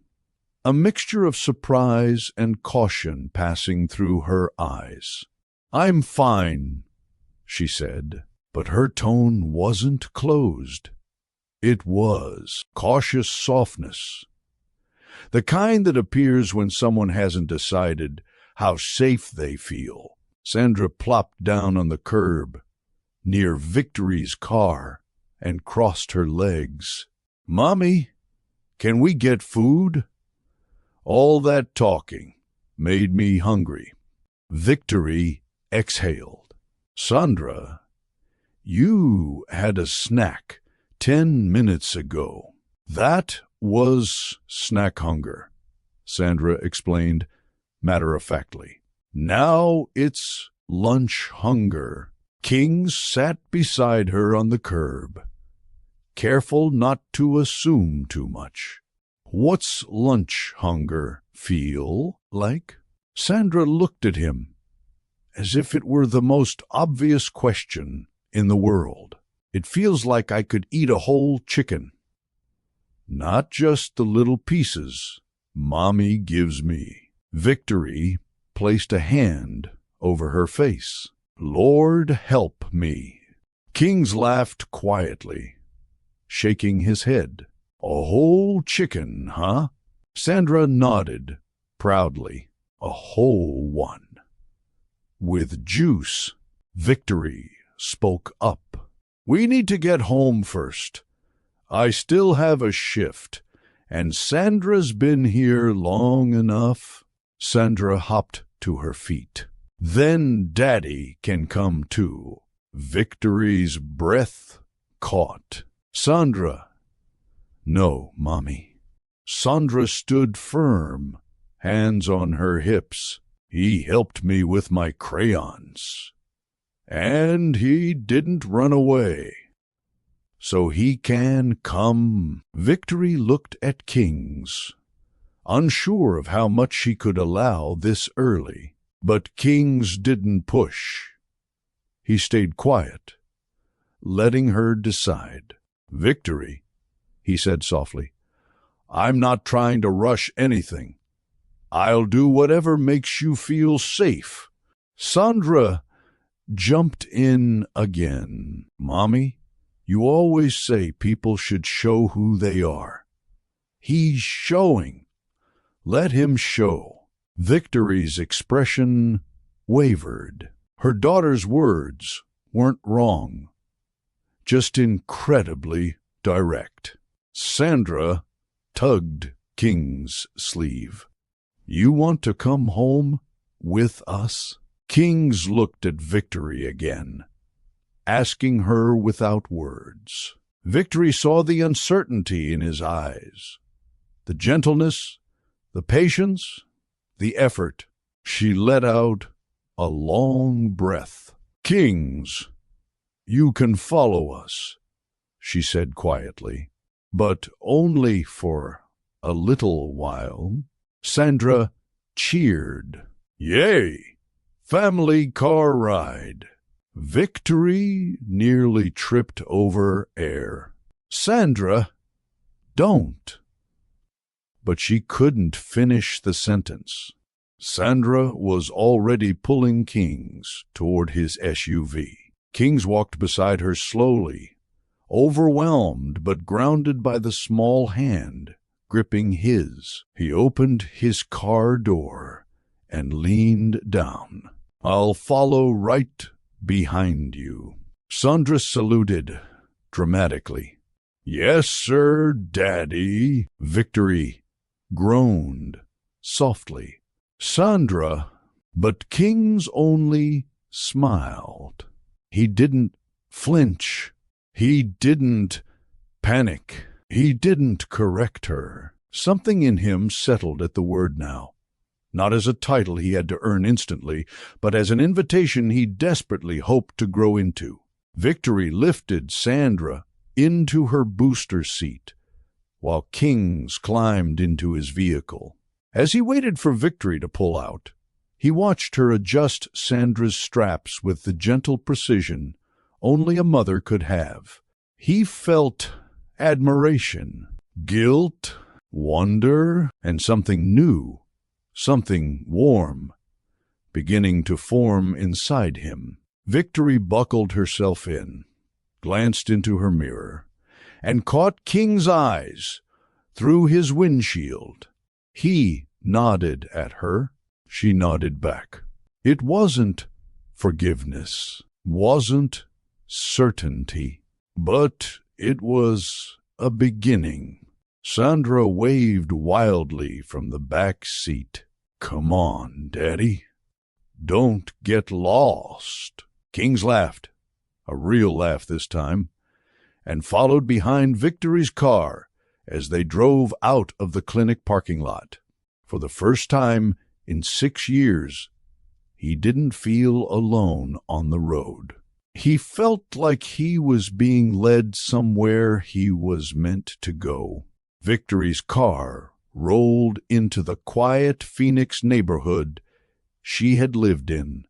a mixture of surprise and caution passing through her eyes. "I'm fine," she said, but her tone wasn't closed. It was cautious softness, the kind that appears when someone hasn't decided how safe they feel. Sandra plopped down on the curb near Victory's car and crossed her legs. "Mommy, can we get food? All that talking made me hungry." Victory exhaled. "Sandra, you had a snack 10 minutes ago." "That was snack hunger," Sandra explained matter-of-factly. "Now it's lunch hunger." Kings sat beside her on the curb, careful not to assume too much. "What's lunch hunger feel like?" Sandra looked at him as if it were the most obvious question in the world. "It feels like I could eat a whole chicken. Not just the little pieces Mommy gives me." Victory placed a hand over her face. Lord help me. Kings laughed quietly, shaking his head. A whole chicken, huh? Sandra nodded proudly. A whole one. With juice. Victory spoke up. We need to get home first. I still have a shift, and Sandra's been here long enough. Sandra hopped to her feet. Then Daddy can come too. Victory's breath caught. Sandra. No, Mommy. Sandra stood firm, hands on her hips. He helped me with my crayons. And he didn't run away. So he can come. Victory looked at Kings, unsure of how much she could allow this early. But Kings didn't push. He stayed quiet, letting her decide. Victory, he said softly, I'm not trying to rush anything. I'll do whatever makes you feel safe. Sandra jumped in again. Mommy, you always say people should show who they are. He's showing. Let him show. Victory's expression wavered. Her daughter's words weren't wrong, just incredibly direct. Sandra tugged King's sleeve. You want to come home with us? Kings looked at Victory again, asking her without words. Victory saw the uncertainty in his eyes, the gentleness, the patience, the effort. She let out a long breath. Kings, you can follow us, she said quietly, but only for a little while. Sandra cheered. Yay! Family car ride. Victory nearly tripped over air. Sandra, don't. But she couldn't finish the sentence. Sandra was already pulling Kings toward his SUV. Kings walked beside her slowly, overwhelmed but grounded by the small hand gripping his. He opened his car door and leaned down. I'll follow right behind you. Sandra saluted dramatically. Yes, sir, Daddy. Victory groaned softly. Sandra, but Kings only smiled. He didn't flinch. He didn't panic. He didn't correct her. Something in him settled at the word now. Not as a title he had to earn instantly, but as an invitation he desperately hoped to grow into. Victory lifted Sandra into her booster seat, while Kings climbed into his vehicle. As he waited for Victory to pull out, he watched her adjust Sandra's straps with the gentle precision only a mother could have. He felt admiration, guilt, wonder, and something new, something warm, beginning to form inside him. Victory buckled herself in, glanced into her mirror, and caught King's eyes through his windshield. He nodded at her. She nodded back. It wasn't forgiveness, wasn't certainty, but it was a beginning. Sandra waved wildly from the back seat. Come on, Daddy. Don't get lost. Kings laughed, a real laugh this time, and followed behind Victory's car as they drove out of the clinic parking lot. For the first time in 6 years, he didn't feel alone on the road. He felt like he was being led somewhere he was meant to go. Victory's car rolled into the quiet Phoenix neighborhood she had lived in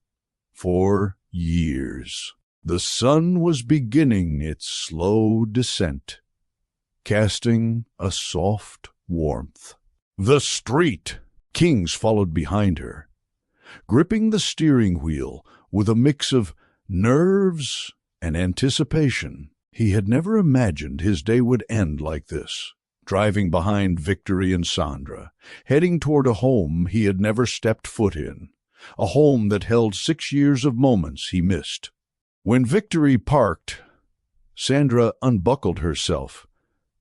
for years. The sun was beginning its slow descent, casting a soft warmth. The street! Kings followed behind her, gripping the steering wheel with a mix of nerves and anticipation. He had never imagined his day would end like this, driving behind Victory and Sandra, heading toward a home he had never stepped foot in, a home that held 6 years of moments he missed. When Victory parked, Sandra unbuckled herself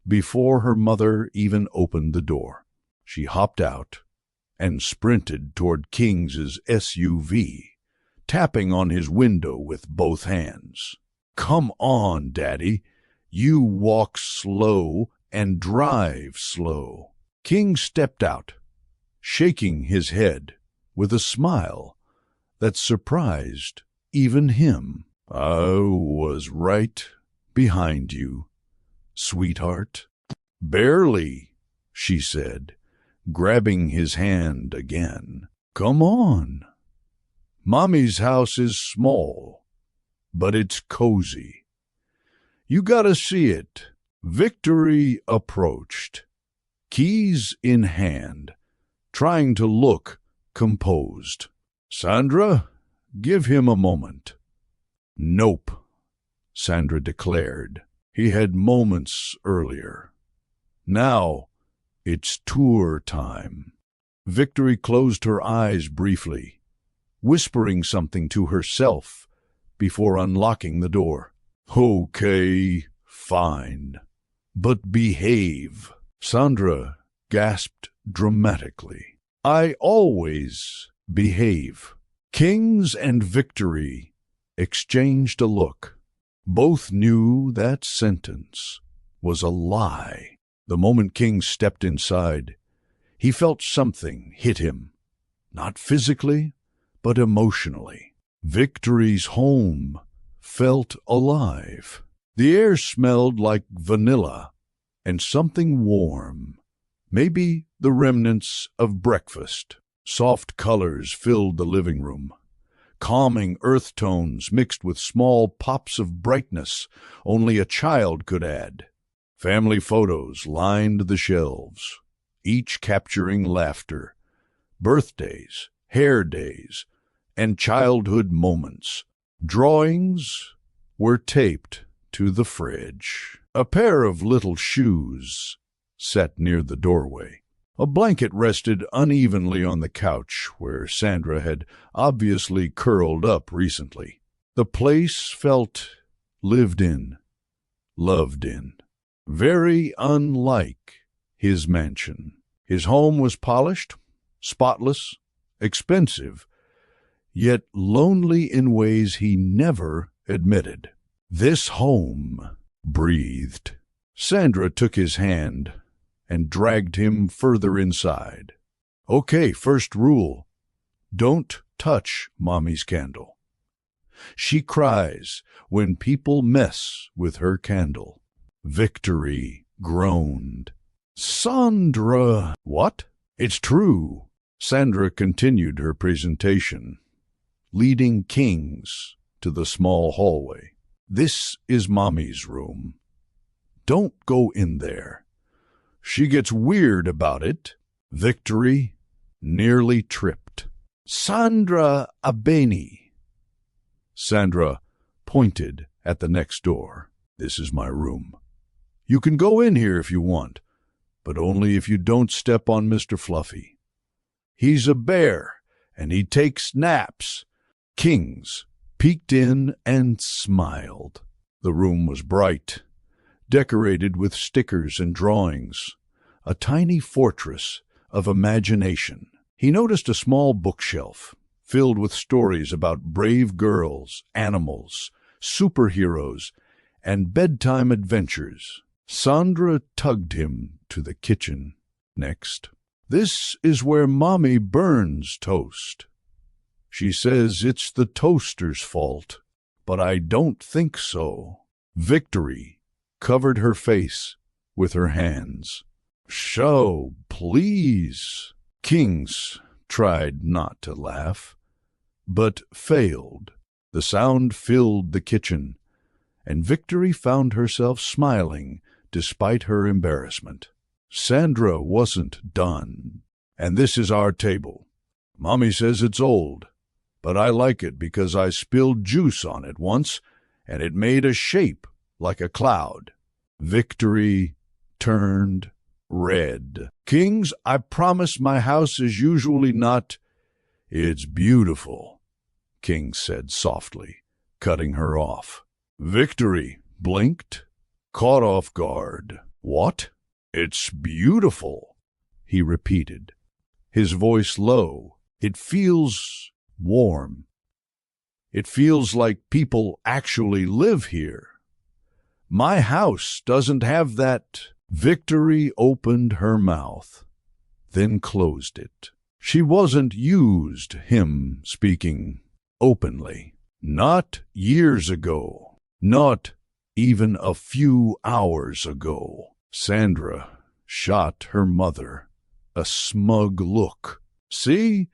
before her mother even opened the door. She hopped out and sprinted toward Kings's SUV, tapping on his window with both hands. "Come on, Daddy. You walk slow and drive slow." King stepped out, shaking his head with a smile that surprised even him. "I was right behind you, sweetheart." "Barely," she said, grabbing his hand again. "Come on. Mommy's house is small, but it's cozy. You gotta see it." Victory approached, keys in hand, trying to look composed. "Sandra, give him a moment." "Nope," Sandra declared. He had moments earlier. "Now it's tour time." Victory closed her eyes briefly, whispering something to herself before unlocking the door. "Okay, fine. But behave." Sandra gasped dramatically. "I always behave." Kings and Victory exchanged a look. Both knew that sentence was a lie. The moment King stepped inside, he felt something hit him, not physically, but emotionally. Victory's home felt alive. The air smelled like vanilla and something warm, maybe the remnants of breakfast. Soft colors filled the living room, calming earth tones mixed with small pops of brightness only a child could add. Family photos lined the shelves, each capturing laughter, birthdays, hair days, and childhood moments. Drawings were taped to the fridge. A pair of little shoes sat near the doorway. A blanket rested unevenly on the couch where Sandra had obviously curled up recently. The place felt lived in, loved in. Very unlike his mansion. His home was polished, spotless, expensive, yet lonely in ways he never admitted. "This home breathed." Sandra took his hand and dragged him further inside. "Okay, first rule. Don't touch Mommy's candle. She cries when people mess with her candle." Victory groaned. "Sandra!" "What?" "It's true." Sandra continued her presentation, leading Kings to the small hallway. "This is Mommy's room. Don't go in there. She gets weird about it." Victory nearly tripped. "Sandra Abeni." Sandra pointed at the next door. "This is my room. You can go in here if you want, but only if you don't step on Mr. Fluffy. He's a bear, and he takes naps." Kings peeked in and smiled. The room was bright, decorated with stickers and drawings, a tiny fortress of imagination. He noticed a small bookshelf filled with stories about brave girls, animals, superheroes, and bedtime adventures. Sandra tugged him to the kitchen next. "This is where Mommy burns toast. She says it's the toaster's fault, but I don't think so." Victory covered her face with her hands. "Show, please." Kings tried not to laugh, but failed. The sound filled the kitchen, and Victory found herself smiling despite her embarrassment. Sandra wasn't done. "And this is our table. Mommy says it's old, but I like it because I spilled juice on it once, and it made a shape like a cloud." Victory turned red. "Kings, I promise my house is usually not—" "It's beautiful," King said softly, cutting her off. Victory blinked, caught off guard. "What?" "It's beautiful," he repeated, his voice low. "It feels warm. It feels like people actually live here. My house doesn't have that." Victory opened her mouth, then closed it. She wasn't used him speaking openly. Not years ago. Not even a few hours ago. Sandra shot her mother a smug look. "See?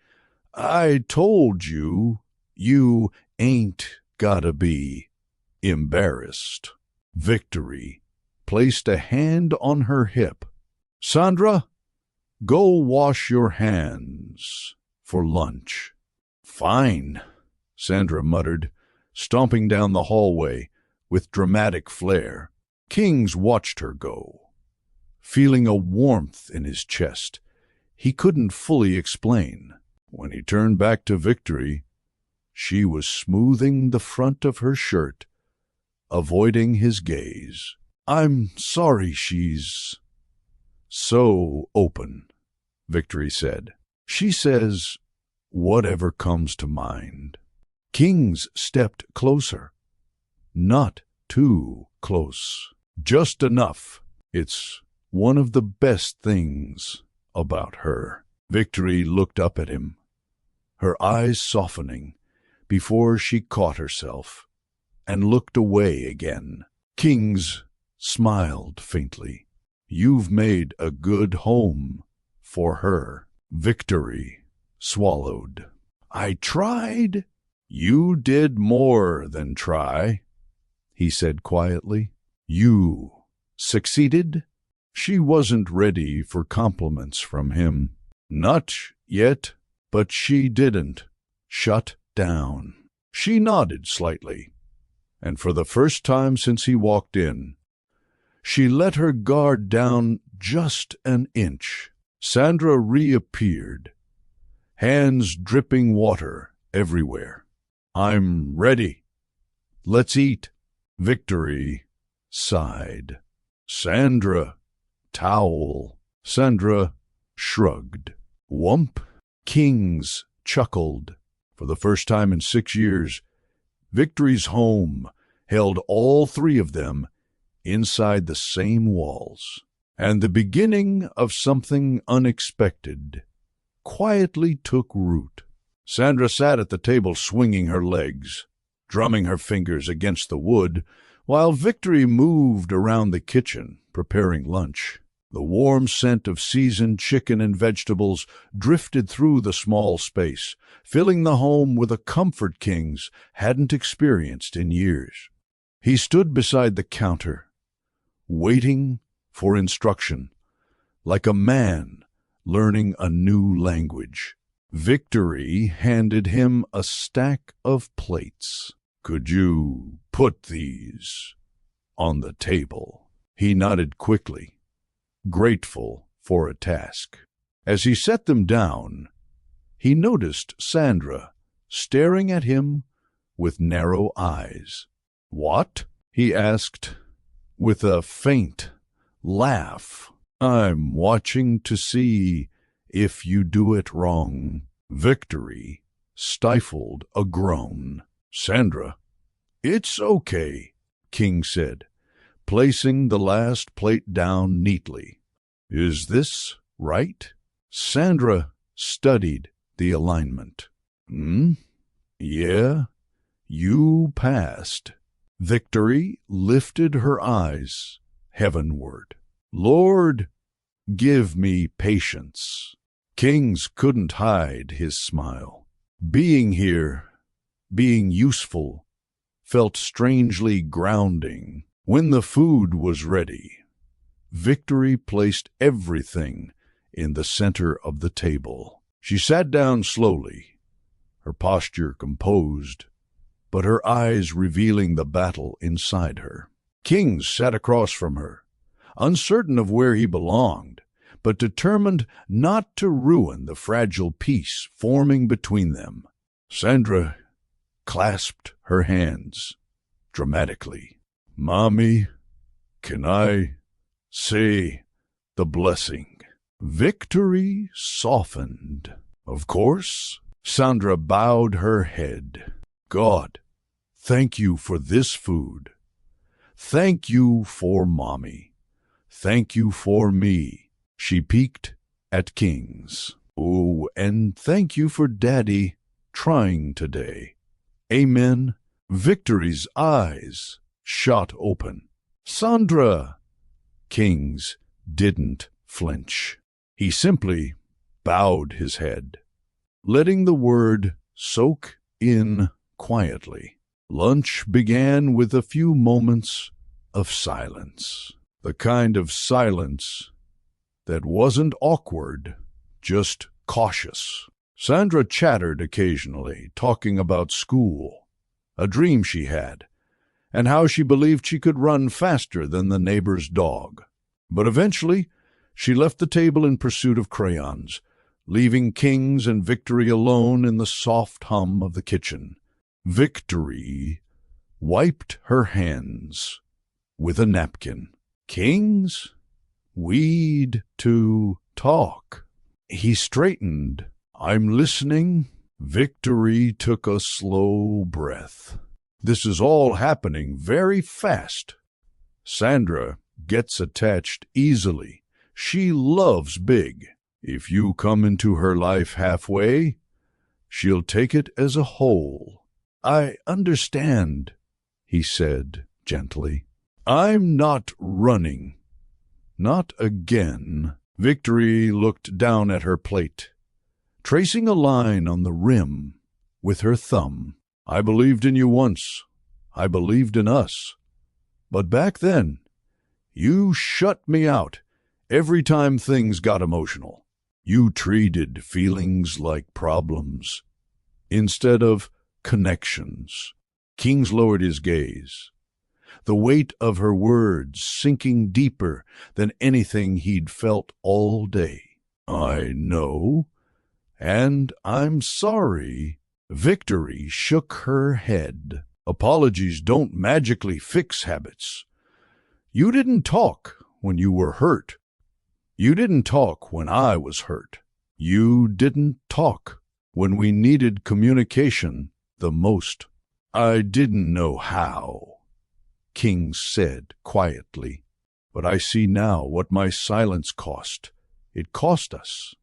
I told you, you ain't gotta be embarrassed." Victory placed a hand on her hip. "Sandra, go wash your hands for lunch." "Fine," Sandra muttered, stomping down the hallway with dramatic flair. Kings watched her go, feeling a warmth in his chest he couldn't fully explain. When he turned back to Victory, she was smoothing the front of her shirt, avoiding his gaze. "I'm sorry she's so open," Victory said. "She says whatever comes to mind." Kings stepped closer. Not too close. Just enough. "It's one of the best things about her." Victory looked up at him, her eyes softening before she caught herself and looked away again. Kings smiled faintly. "You've made a good home for her." Victory swallowed. "I tried." "You did more than try," he said quietly. "You succeeded." She wasn't ready for compliments from him. Not yet, but she didn't shut down. She nodded slightly, and for the first time since he walked in, she let her guard down just an inch. Sandra reappeared, hands dripping water everywhere. "I'm ready. Let's eat." Victory sighed. "Sandra, towel." Sandra shrugged. "Wump." Kings chuckled. For the first time in 6 years, Victory's home held all three of them inside the same walls. And the beginning of something unexpected quietly took root. Sandra sat at the table swinging her legs, drumming her fingers against the wood, while Victory moved around the kitchen, preparing lunch. The warm scent of seasoned chicken and vegetables drifted through the small space, filling the home with a comfort Kings hadn't experienced in years. He stood beside the counter, waiting for instruction, like a man learning a new language. Victory handed him a stack of plates. "Could you put these on the table?" He nodded quickly, grateful for a task. As he set them down, he noticed Sandra staring at him with narrow eyes. "What?" he asked, with a faint laugh. "I'm watching to see if you do it wrong." Victory stifled a groan. "Sandra, it's okay," King said, placing the last plate down neatly. "Is this right?" Sandra studied the alignment. Yeah, you passed." Victory lifted her eyes heavenward. "Lord, give me patience." Kings couldn't hide his smile. Being here, being useful, felt strangely grounding. When the food was ready, Victory placed everything in the center of the table. She sat down slowly, her posture composed, but her eyes revealing the battle inside her. Kings sat across from her, uncertain of where he belonged, but determined not to ruin the fragile peace forming between them. Sandra clasped her hands dramatically. "Mommy, can I say the blessing?" Victory softened. "Of course." Sandra bowed her head. "God, thank you for this food. Thank you for Mommy. Thank you for me." She peeked at Kings. "Oh, and thank you for Daddy trying today." "Amen." Victory's eyes shot open. "Sandra!" Kings didn't flinch. He simply bowed his head, letting the word soak in quietly. Lunch began with a few moments of silence. The kind of silence that wasn't awkward, just cautious. Sandra chattered occasionally, talking about school, a dream she had, and how she believed she could run faster than the neighbor's dog. But eventually, she left the table in pursuit of crayons, leaving Kings and Victory alone in the soft hum of the kitchen. Victory wiped her hands with a napkin. "Kings, we'd to talk." He straightened. "I'm listening." Victory took a slow breath. "This is all happening very fast. Sandra gets attached easily. She loves big. If you come into her life halfway, she'll take it as a whole." "I understand," he said gently. "I'm not running. Not again." Victory looked down at her plate, tracing a line on the rim with her thumb. "I believed in you once. I believed in us. But back then, you shut me out every time things got emotional. You treated feelings like problems instead of connections." Kings lowered his gaze, the weight of her words sinking deeper than anything he'd felt all day. "I know, and I'm sorry." Victory shook her head. "Apologies don't magically fix habits. You didn't talk when you were hurt. You didn't talk when I was hurt. You didn't talk when we needed communication the most." "I didn't know how," King said quietly. "But I see now what my silence cost. It cost us.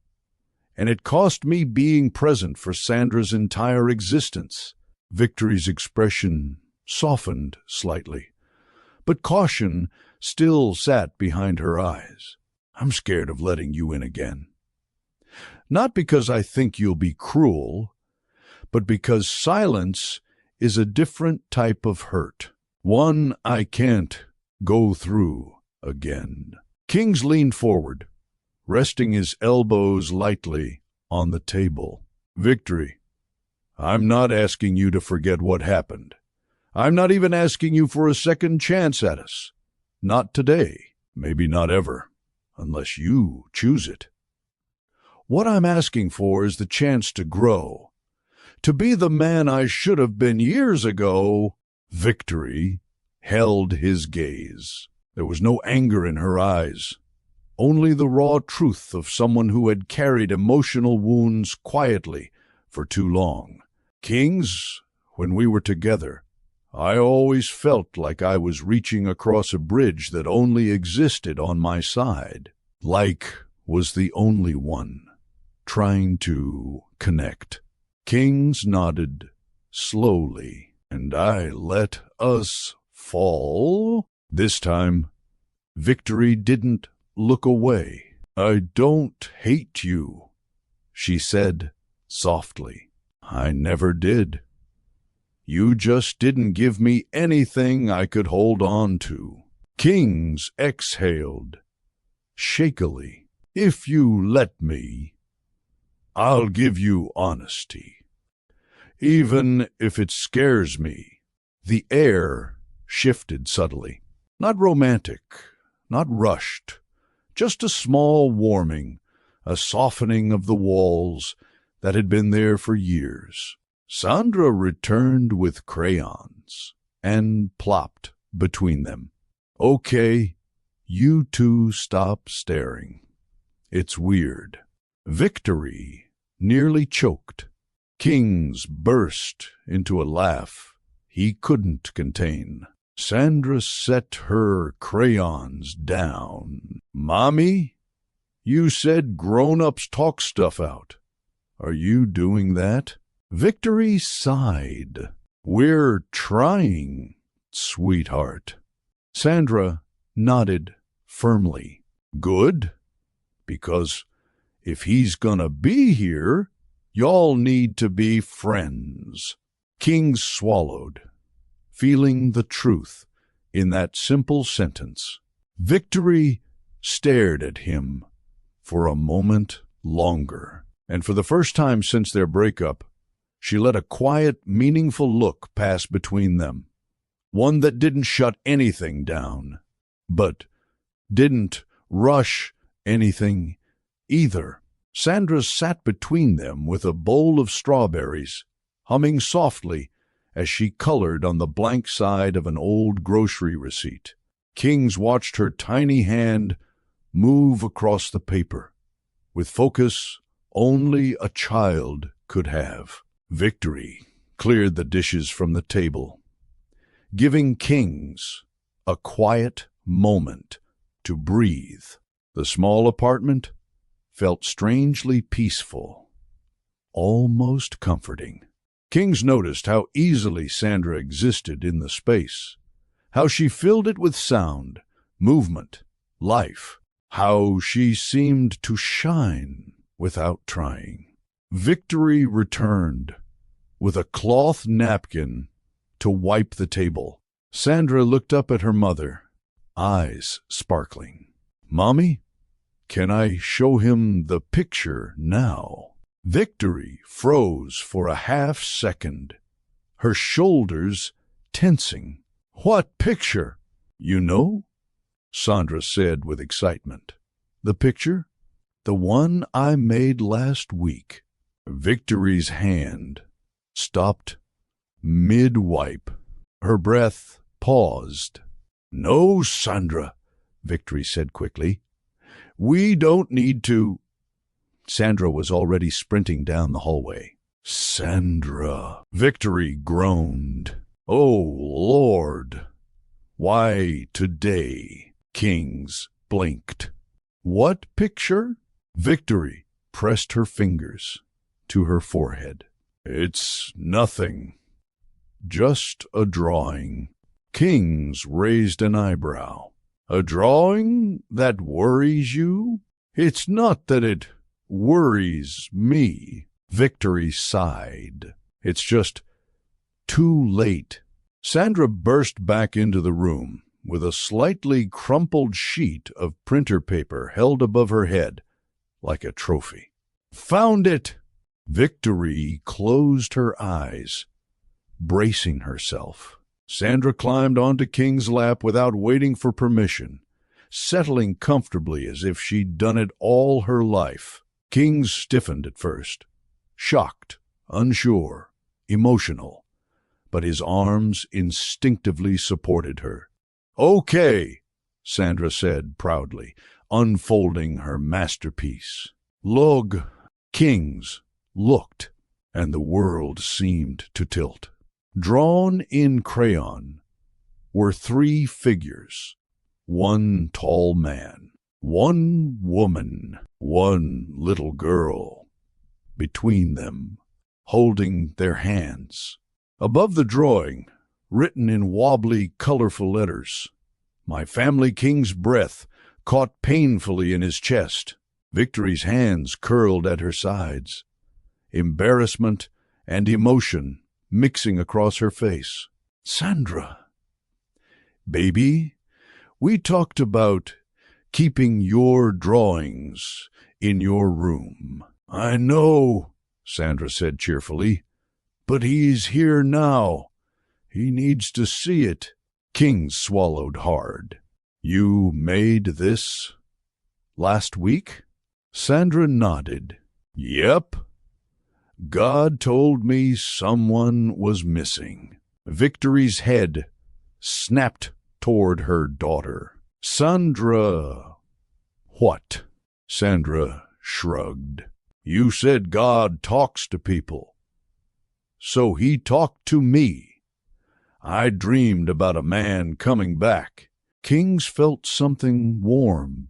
And it cost me being present for Sandra's entire existence." Victory's expression softened slightly, but caution still sat behind her eyes. "I'm scared of letting you in again. Not because I think you'll be cruel, but because silence is a different type of hurt. One I can't go through again." Kings leaned forward, resting his elbows lightly on the table. "Victory, I'm not asking you to forget what happened. I'm not even asking you for a second chance at us. Not today, maybe not ever, unless you choose it. What I'm asking for is the chance to grow, to be the man I should have been years ago." Victory held his gaze. There was no anger in her eyes, only the raw truth of someone who had carried emotional wounds quietly for too long. "Kings, when we were together, I always felt like I was reaching across a bridge that only existed on my side. Like was the only one trying to connect." Kings nodded slowly. "And I let us fall." This time, Victory didn't look away. "I don't hate you," she said softly. "I never did. You just didn't give me anything I could hold on to." Kings exhaled shakily. "If you let me, I'll give you honesty. even if it scares me. The air shifted subtly. Not romantic, not rushed, just a small warming, a softening of the walls that had been there for years. Sandra returned with crayons and plopped between them. Okay, you two stop staring. It's weird. Victory nearly choked. Kings burst into a laugh he couldn't contain. Sandra set her crayons down. Mommy, you said grown-ups talk stuff out. Are you doing that? Victory sighed. We're trying, sweetheart. Sandra nodded firmly. Good, because if he's gonna be here, y'all need to be friends. Kings swallowed, feeling the truth in that simple sentence. Victory stared at him for a moment longer, and for the first time since their breakup, she let a quiet, meaningful look pass between them, one that didn't shut anything down, but didn't rush anything either. Sandra sat between them with a bowl of strawberries, humming softly as she colored on the blank side of an old grocery receipt. Kings watched her tiny hand move across the paper, with focus only a child could have. Victory cleared the dishes from the table, giving Kings a quiet moment to breathe. The small apartment felt strangely peaceful, almost comforting. Kings noticed how easily Sandra existed in the space, how she filled it with sound, movement, life, how she seemed to shine without trying. Victory returned with a cloth napkin to wipe the table. Sandra looked up at her mother, eyes sparkling. Mommy, can I show him the picture now? Victory froze for a half second, her shoulders tensing. What picture? You know? Sandra said with excitement. The picture? The one I made last week. Victory's hand stopped mid-wipe. Her breath paused. No, Sandra, Victory said quickly. We don't need to. Sandra was already sprinting down the hallway. Sandra, Victory groaned. Oh, Lord. Why today? Kings blinked. What picture? Victory pressed her fingers to her forehead. It's nothing. Just a drawing. Kings raised an eyebrow. A drawing that worries you? It's not that it worries me. Victory sighed. It's just too late. Sandra burst back into the room with a slightly crumpled sheet of printer paper held above her head like a trophy. Found it! Victory closed her eyes, bracing herself. Sandra climbed onto King's lap without waiting for permission, settling comfortably as if she'd done it all her life. King stiffened at first, shocked, unsure, emotional, but his arms instinctively supported her. Okay, Sandra said proudly, unfolding her masterpiece. Log. Kings looked, and the world seemed to tilt. Drawn in crayon were 3 figures, 1 tall man, 1 woman, 1 little girl. Between them, holding their hands. Above the drawing, written in wobbly, colorful letters, my family king's breath caught painfully in his chest. Victory's hands curled at her sides, embarrassment and emotion mixing across her face. Sandra, baby, we talked about keeping your drawings in your room. I know, Sandra said cheerfully, But he's here now. He needs to see it. King swallowed hard. You made this last week? Sandra nodded. Yep. God told me someone was missing. Victory's head snapped toward her daughter. Sandra. What? Sandra shrugged. You said God talks to people. So he talked to me. I dreamed about a man coming back. Kings felt something warm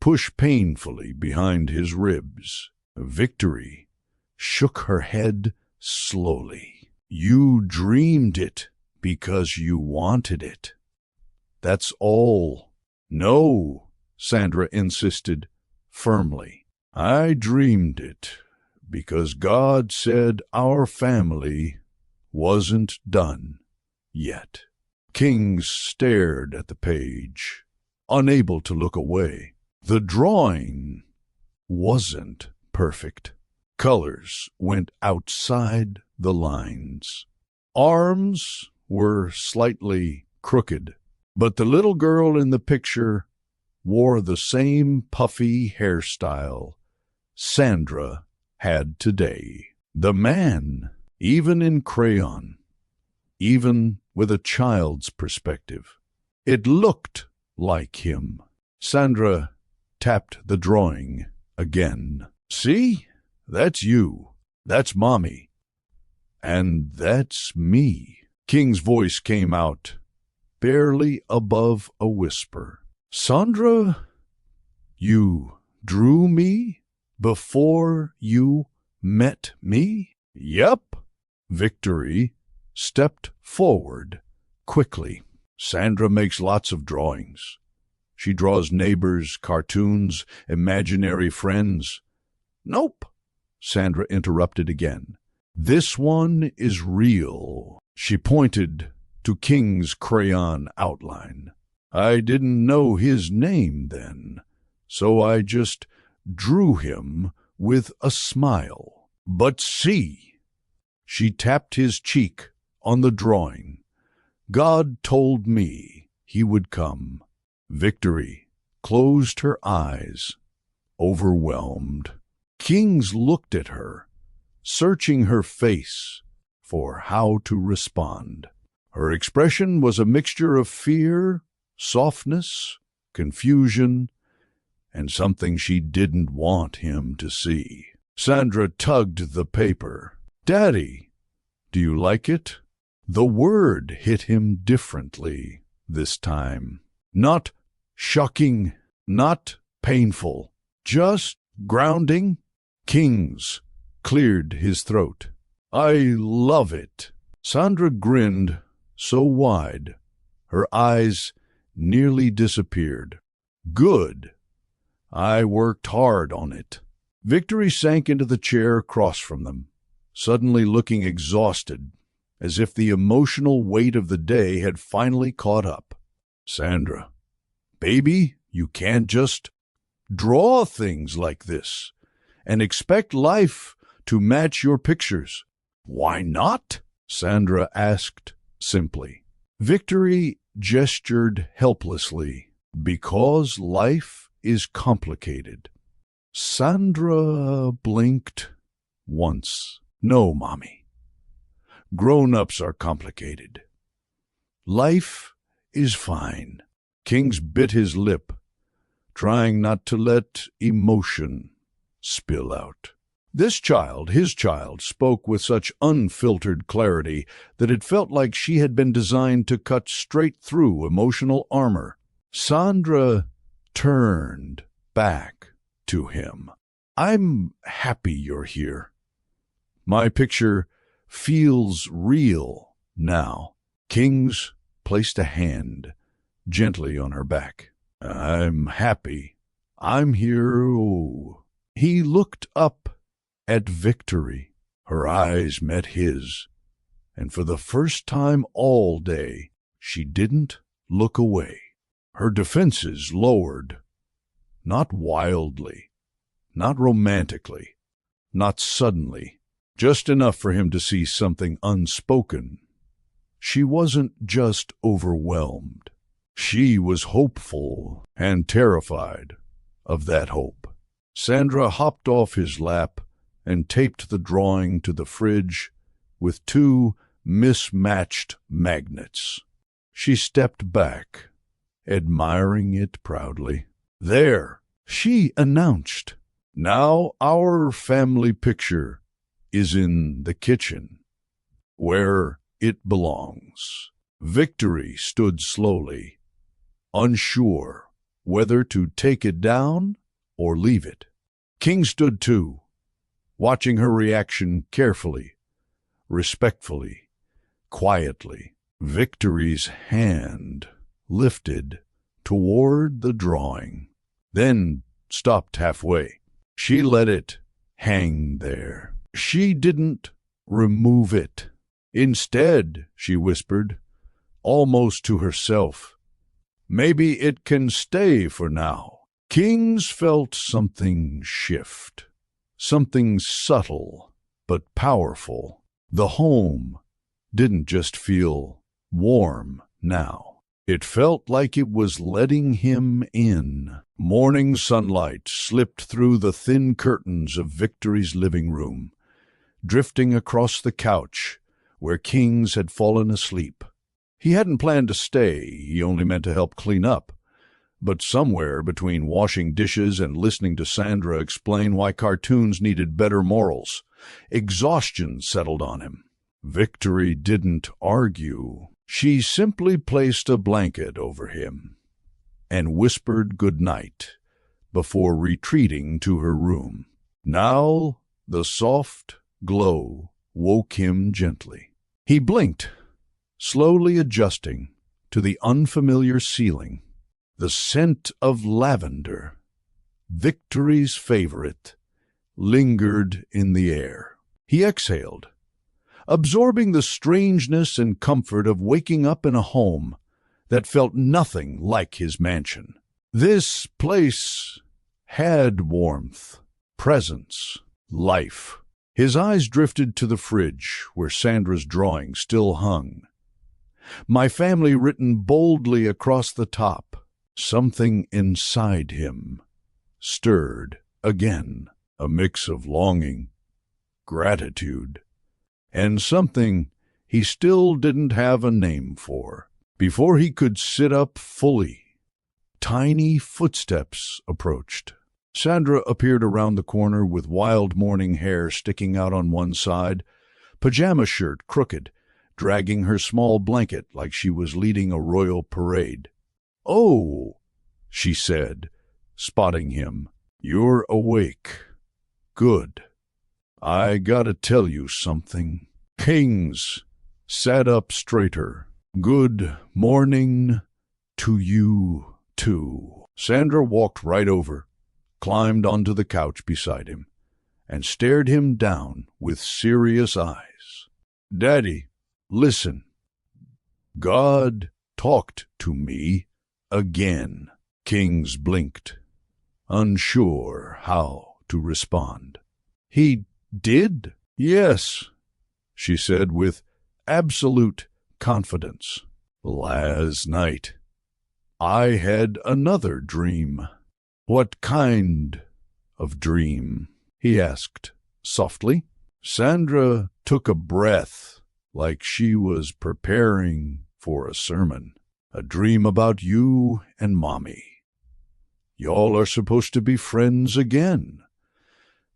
push painfully behind his ribs. Victory shook her head slowly. You dreamed it because you wanted it. That's all. No, Sandra insisted firmly. I dreamed it because God said our family wasn't done yet. Kings stared at the page, unable to look away. The drawing wasn't perfect. Colors went outside the lines. Arms were slightly crooked, but the little girl in the picture wore the same puffy hairstyle Sandra had today. The man, even in crayon, even with a child's perspective, it looked like him. Sandra tapped the drawing again. See? That's you. That's Mommy. And that's me. King's voice came out, barely above a whisper. Sandra, you drew me before you met me? Yep. Victory stepped forward quickly. Sandra makes lots of drawings. She draws neighbors, cartoons, imaginary friends. Nope, Sandra interrupted again. This one is real. She pointed to King's crayon outline. I didn't know his name then, so I just drew him with a smile. But see, she tapped his cheek on the drawing. God told me he would come. Victory closed her eyes, overwhelmed. Kings looked at her, searching her face for how to respond. Her expression was a mixture of fear, softness, confusion, and something she didn't want him to see. Sandra tugged the paper. Daddy, do you like it? The word hit him differently this time. Not shocking, not painful, just grounding. Kings cleared his throat. I love it. Sandra grinned so wide, her eyes nearly disappeared. Good. I worked hard on it. Victory sank into the chair across from them, suddenly looking exhausted, as if the emotional weight of the day had finally caught up. Sandra, baby, you can't just draw things like this and expect life to match your pictures. Why not? Sandra asked simply. Victory gestured helplessly. Because life is complicated. Sandra blinked once. No, Mommy. Grown-ups are complicated. Life is fine. Kings bit his lip, trying not to let emotion spill out. This child, his child, spoke with such unfiltered clarity that it felt like she had been designed to cut straight through emotional armor. Sandra turned back to him. I'm happy you're here. My picture feels real now. Kings placed a hand gently on her back. I'm happy. I'm here. Oh. He looked up at Victory. Her eyes met his, and for the first time all day, she didn't look away. Her defenses lowered, not wildly, not romantically, not suddenly, just enough for him to see something unspoken. She wasn't just overwhelmed. She was hopeful and terrified of that hope. Sandra hopped off his lap and taped the drawing to the fridge with two mismatched magnets. She stepped back, admiring it proudly. "There," she announced. "Now our family picture is in the kitchen, where it belongs." Victory stood slowly, unsure whether to take it down or leave it. King stood too, watching her reaction carefully, respectfully, quietly. Victory's hand lifted toward the drawing, then stopped halfway. She let it hang there. She didn't remove it. Instead, she whispered, almost to herself, "Maybe it can stay for now." Kings felt something shift, something subtle but powerful. The home didn't just feel warm now. It felt like it was letting him in. Morning sunlight slipped through the thin curtains of Victory's living room, drifting across the couch where Kings had fallen asleep. He hadn't planned to stay, he only meant to help clean up. But somewhere between washing dishes and listening to Sandra explain why cartoons needed better morals, exhaustion settled on him. Victory didn't argue. She simply placed a blanket over him and whispered good night before retreating to her room. Now the soft glow woke him gently. He blinked, slowly adjusting to the unfamiliar ceiling. The scent of lavender, Victory's favorite, lingered in the air. He exhaled, absorbing the strangeness and comfort of waking up in a home that felt nothing like his mansion. This place had warmth, presence, life. His eyes drifted to the fridge where Sandra's drawing still hung. "My family" written boldly across the top. Something inside him stirred again, a mix of longing, gratitude, and something he still didn't have a name for. Before he could sit up fully, tiny footsteps approached. Sandra appeared around the corner with wild morning hair sticking out on one side, pajama shirt crooked, dragging her small blanket like she was leading a royal parade. "Oh," she said, spotting him. "You're awake. Good. I gotta tell you something." Kings sat up straighter. "Good morning to you, too." Sandra walked right over, climbed onto the couch beside him, and stared him down with serious eyes. "Daddy, listen. God talked to me again." Kings blinked, unsure how to respond. "He did?" "Yes," she said with absolute confidence. "Last night, I had another dream." "What kind of dream?" he asked softly. Sandra took a breath like she was preparing for a sermon. "A dream about you and Mommy. Y'all are supposed to be friends again,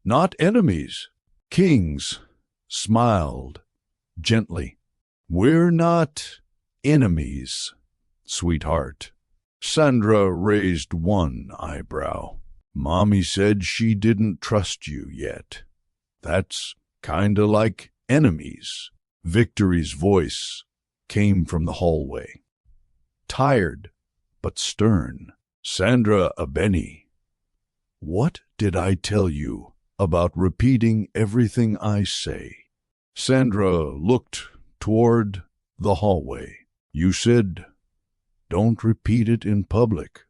not enemies." Kings smiled gently. "We're not enemies, sweetheart." Sandra raised one eyebrow. "Mommy said she didn't trust you yet. That's kinda like enemies." Victory's voice came from the hallway, tired but stern. "Sandra Abeni, what did I tell you about repeating everything I say?" Sandra looked toward the hallway. "You said, don't repeat it in public.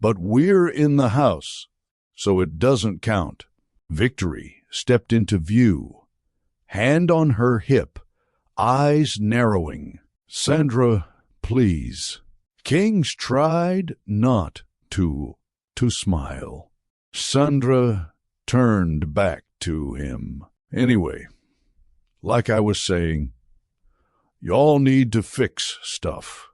But we're in the house, so it doesn't count." Victory stepped into view, hand on her hip, eyes narrowing. "Sandra, please." Kings tried not to smile. Sandra turned back to him. "Anyway, like I was saying, y'all need to fix stuff.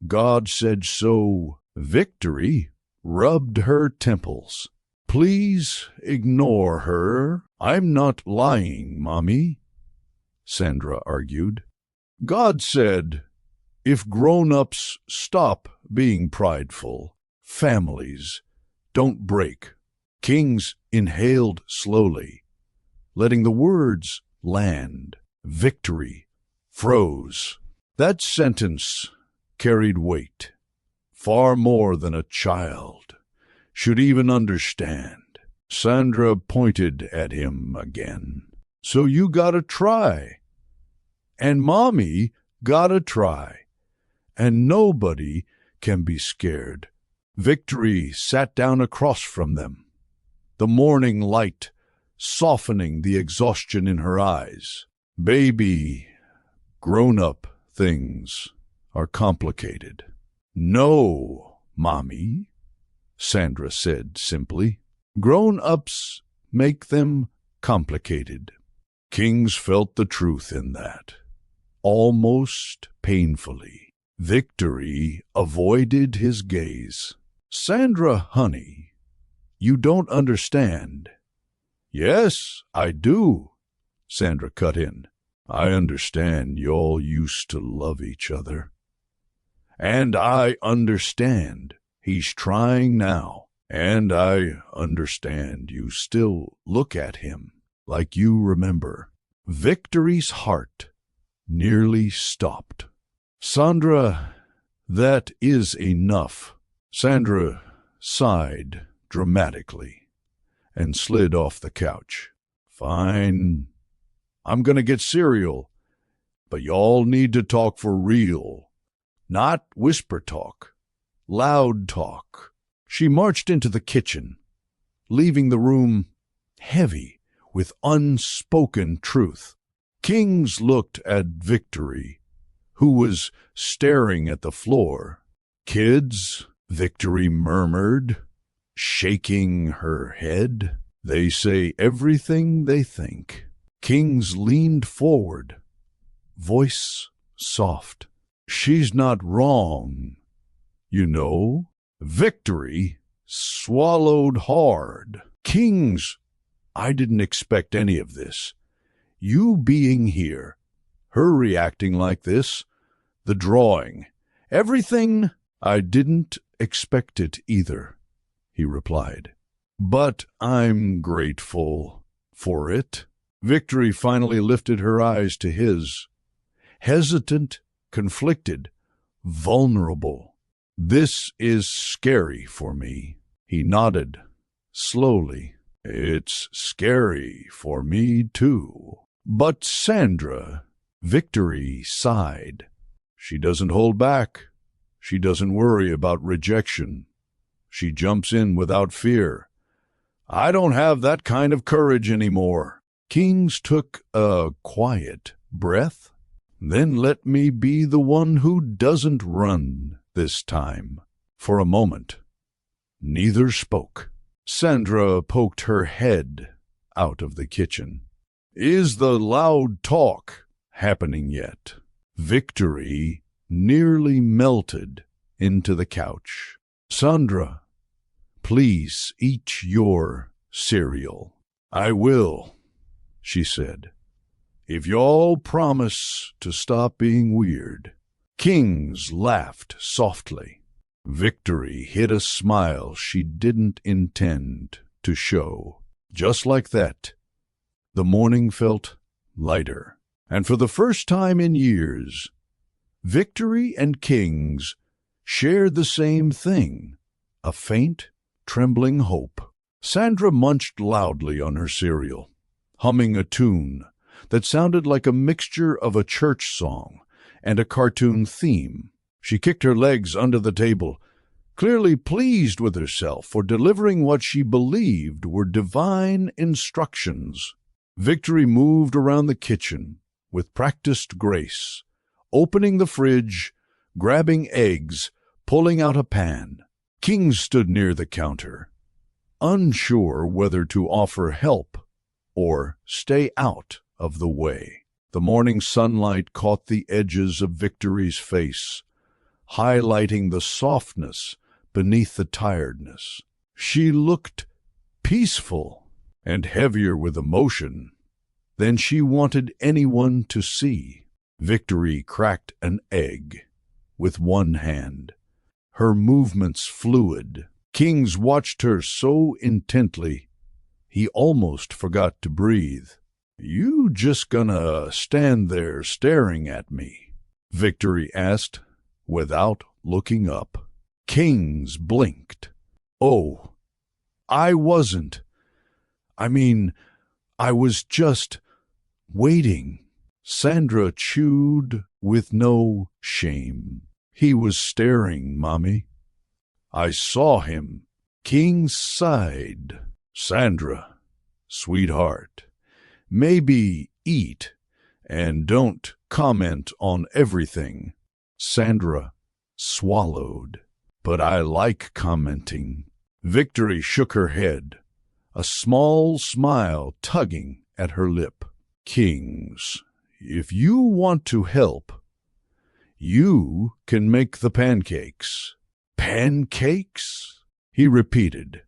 God said so." Victory rubbed her temples. "Please ignore her. I'm not lying, Mommy," Sandra argued. "God said, if grown-ups stop being prideful, families don't break." Kings inhaled slowly, letting the words land. Victory froze. That sentence carried weight, far more than a child should even understand. Sandra pointed at him again. "So you gotta try. And Mommy gotta try. And nobody can be scared." Victory sat down across from them, the morning light softening the exhaustion in her eyes. "Baby, grown-up things are complicated." "No, Mommy," Sandra said simply. "Grown-ups make them complicated." Kings felt the truth in that, almost painfully. Victory avoided his gaze. "Sandra, honey, you don't understand." "Yes, I do," Sandra cut in. "I understand y'all used to love each other. And I understand he's trying now. And I understand you still look at him like you remember." Victory's heart nearly stopped. "Sandra, that is enough." Sandra sighed dramatically and slid off the couch. "Fine. I'm gonna get cereal. But y'all need to talk for real. Not whisper talk. Loud talk." She marched into the kitchen, leaving the room heavy with unspoken truth. Kings looked at Victory, who was staring at the floor. "Kids," Victory murmured, shaking her head, "they say everything they think." Kings leaned forward, voice soft. "She's not wrong, you know." Victory swallowed hard. "Kings, I didn't expect any of this. You being here, her reacting like this, the drawing, everything, I didn't expect it either," he replied. "But I'm grateful for it." Victory finally lifted her eyes to his, hesitant, conflicted, vulnerable. "This is scary for me." He nodded, slowly. "It's scary for me, too." "But Sandra," Victory sighed. "She doesn't hold back. She doesn't worry about rejection. She jumps in without fear. I don't have that kind of courage anymore." Kings took a quiet breath. "Then let me be the one who doesn't run this time." For a moment, neither spoke. Sandra poked her head out of the kitchen. "Is the loud talk happening yet?" Victory nearly melted into the couch. "Sandra, please eat your cereal." "I will," she said, "if y'all promise to stop being weird." Kings laughed softly. Victory hid a smile she didn't intend to show. Just like that, the morning felt lighter. And for the first time in years, Victory and Kings shared the same thing, a faint, trembling hope. Sandra munched loudly on her cereal, humming a tune that sounded like a mixture of a church song and a cartoon theme. She kicked her legs under the table, clearly pleased with herself for delivering what she believed were divine instructions. Victory moved around the kitchen with practiced grace, opening the fridge, grabbing eggs, pulling out a pan. Kings stood near the counter, unsure whether to offer help or stay out of the way. The morning sunlight caught the edges of Victory's face, highlighting the softness beneath the tiredness. She looked peaceful and heavier with emotion than she wanted anyone to see. Victory cracked an egg with one hand, her movements fluid. Kings watched her so intently, he almost forgot to breathe. "You just gonna stand there staring at me?" Victory asked, without looking up. Kings blinked. "Oh, I wasn't. I was just waiting." Sandra chewed with no shame. "He was staring, Mommy. I saw him." King sighed. "Sandra, sweetheart, maybe eat and don't comment on everything." Sandra swallowed. "But I like commenting." Victory shook her head, a small smile tugging at her lip. "Kings, if you want to help, you can make the pancakes." "Pancakes?" he repeated,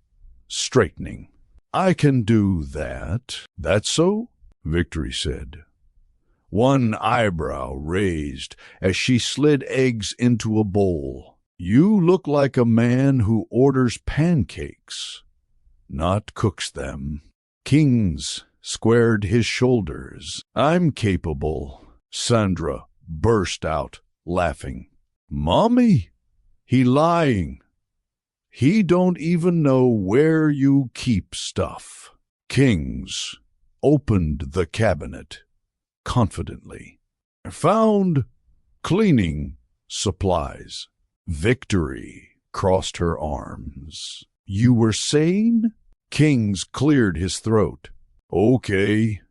straightening. "I can do that." "That's so?" Victory said, one eyebrow raised as she slid eggs into a bowl. "You look like a man who orders pancakes, not cooks them." Kings squared his shoulders. "I'm capable." Sandra burst out laughing. "Mommy, he lying. He don't even know where you keep stuff." Kings opened the cabinet confidently. "Found cleaning supplies." Victory crossed her arms. "You were saying?" Kings cleared his throat. "Okay,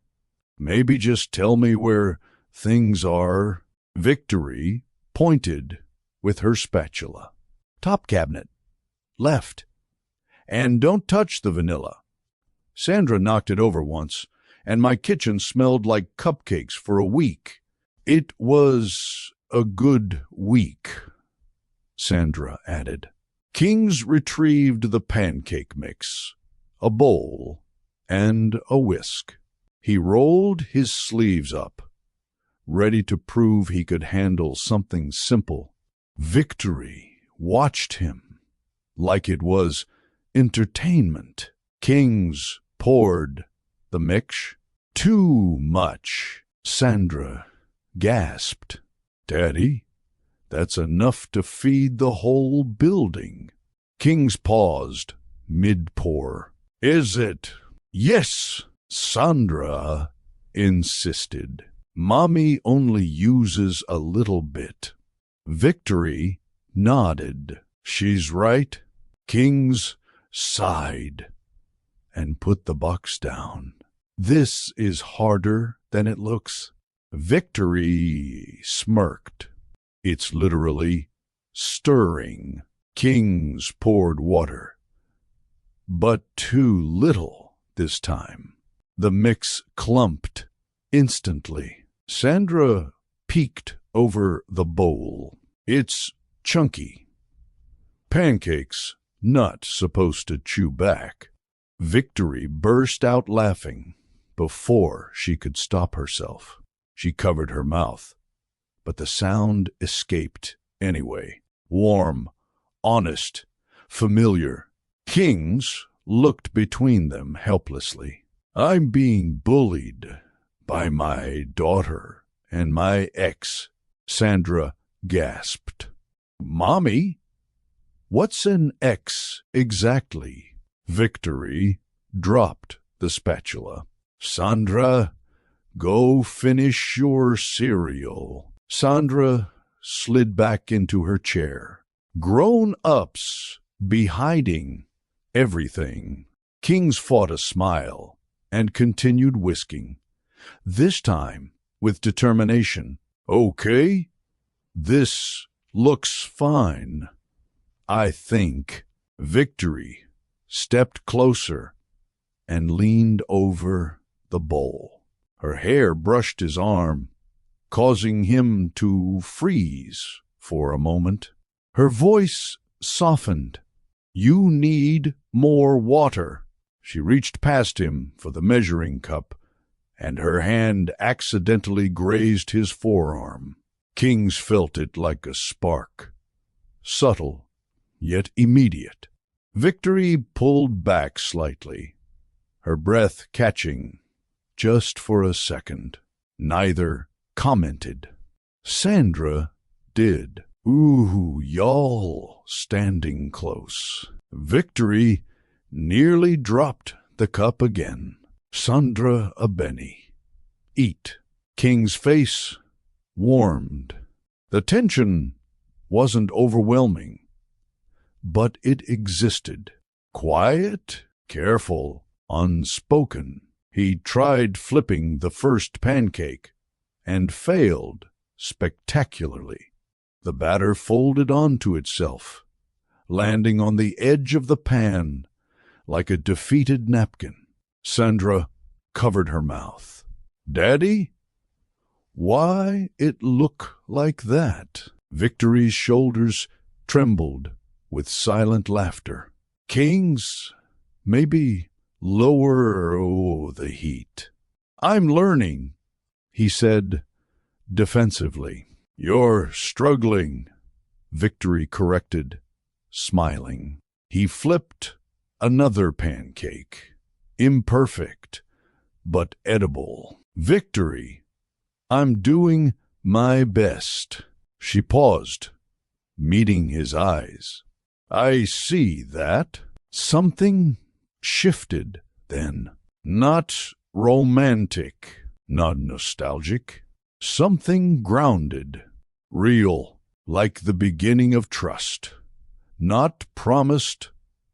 maybe just tell me where things are." Victory pointed with her spatula. "Top cabinet. Left. And don't touch the vanilla. Sandra knocked it over once, and my kitchen smelled like cupcakes for a week." "It was a good week," Sandra added. Kings retrieved the pancake mix, a bowl, and a whisk. He rolled his sleeves up, ready to prove he could handle something simple. Victory watched him like it was entertainment. Kings poured the mix. "Too much," Sandra gasped. "Daddy, that's enough to feed the whole building." Kings paused mid-pour. "Is it?" "Yes," Sandra insisted. "Mommy only uses a little bit." Victory nodded. "She's right." Kings sighed and put the box down. "This is harder than it looks." Victory smirked. "It's literally stirring." Kings poured water, but too little this time. The mix clumped instantly. Sandra peeked over the bowl. "It's chunky. Pancakes not supposed to chew back." Victory burst out laughing before she could stop herself. She covered her mouth, but the sound escaped anyway. Warm, honest, familiar. Kings looked between them helplessly. "I'm being bullied by my daughter and my ex," Sandra gasped. "Mommy, what's an ex exactly?" Victory dropped the spatula. "Sandra, go finish your cereal." Sandra slid back into her chair. Grown-ups be hiding everything. Kings fought a smile and continued whisking, this time with determination. Okay, this looks fine, I think. Victory stepped closer and leaned over the bowl. Her hair brushed his arm, causing him to freeze for a moment. Her voice softened. You need more water. She reached past him for the measuring cup, and her hand accidentally grazed his forearm. Kings felt it like a spark, subtle, yet immediate. Victory pulled back slightly, her breath catching just for a second. Neither commented. Sandra did. Ooh, y'all standing close. Victory nearly dropped the cup again. Sandra Abeni. Eat. King's face warmed. The tension wasn't overwhelming, but it existed. Quiet, careful, unspoken. He tried flipping the first pancake and failed spectacularly. The batter folded onto itself, landing on the edge of the pan like a defeated napkin. Sandra covered her mouth. Daddy? Why it look like that? Victory's shoulders trembled with silent laughter. Kings, maybe lower the heat. I'm learning, he said defensively. You're struggling, Victory corrected, smiling. He flipped another pancake. Imperfect, but edible. Victory, I'm doing my best. She paused, meeting his eyes. I see that. Something shifted then. Not romantic, not nostalgic. Something grounded, real, like the beginning of trust. Not promised,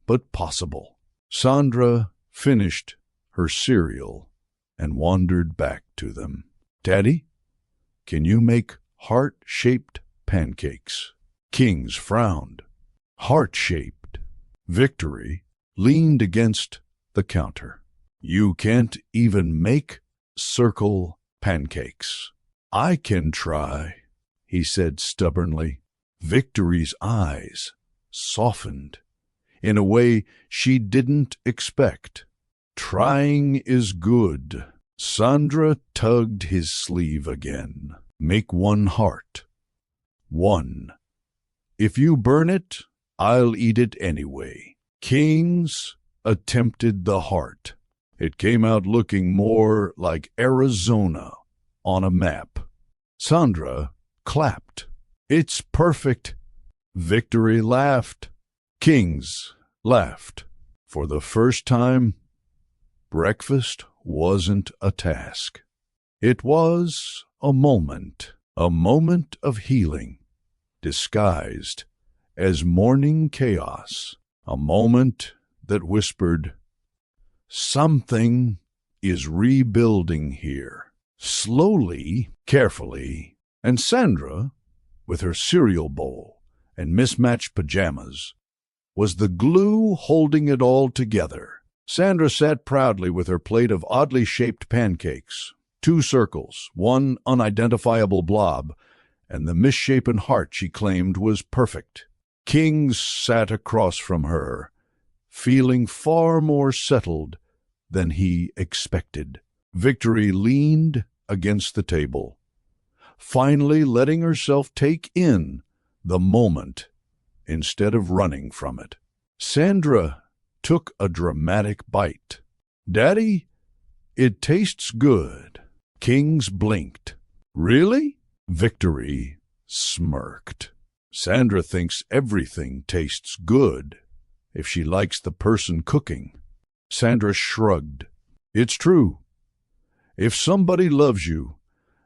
but possible. Sandra finished her cereal and wandered back to them. Daddy, can you make heart-shaped pancakes? Kings frowned. Heart-shaped. Victory leaned against the counter. You can't even make circle pancakes. I can try, he said stubbornly. Victory's eyes softened in a way she didn't expect. Trying is good. Sandra tugged his sleeve again. Make one heart. One. If you burn it, I'll eat it anyway. Kings attempted the heart. It came out looking more like Arizona on a map. Sandra clapped. It's perfect. Victory laughed. Kings laughed. For the first time, breakfast wasn't a task. It was a moment of healing, disguised as morning chaos, a moment that whispered, something is rebuilding here. Slowly, carefully, and Sandra, with her cereal bowl and mismatched pajamas, was the glue holding it all together. Sandra sat proudly with her plate of oddly shaped pancakes, 2 circles, 1 unidentifiable blob, and the misshapen heart she claimed was perfect. Kings sat across from her, feeling far more settled than he expected. Victory leaned against the table, finally letting herself take in the moment instead of running from it. Sandra took a dramatic bite. Daddy, it tastes good. Kings blinked. Really? Victory smirked. Sandra thinks everything tastes good if she likes the person cooking. Sandra shrugged. It's true. If somebody loves you,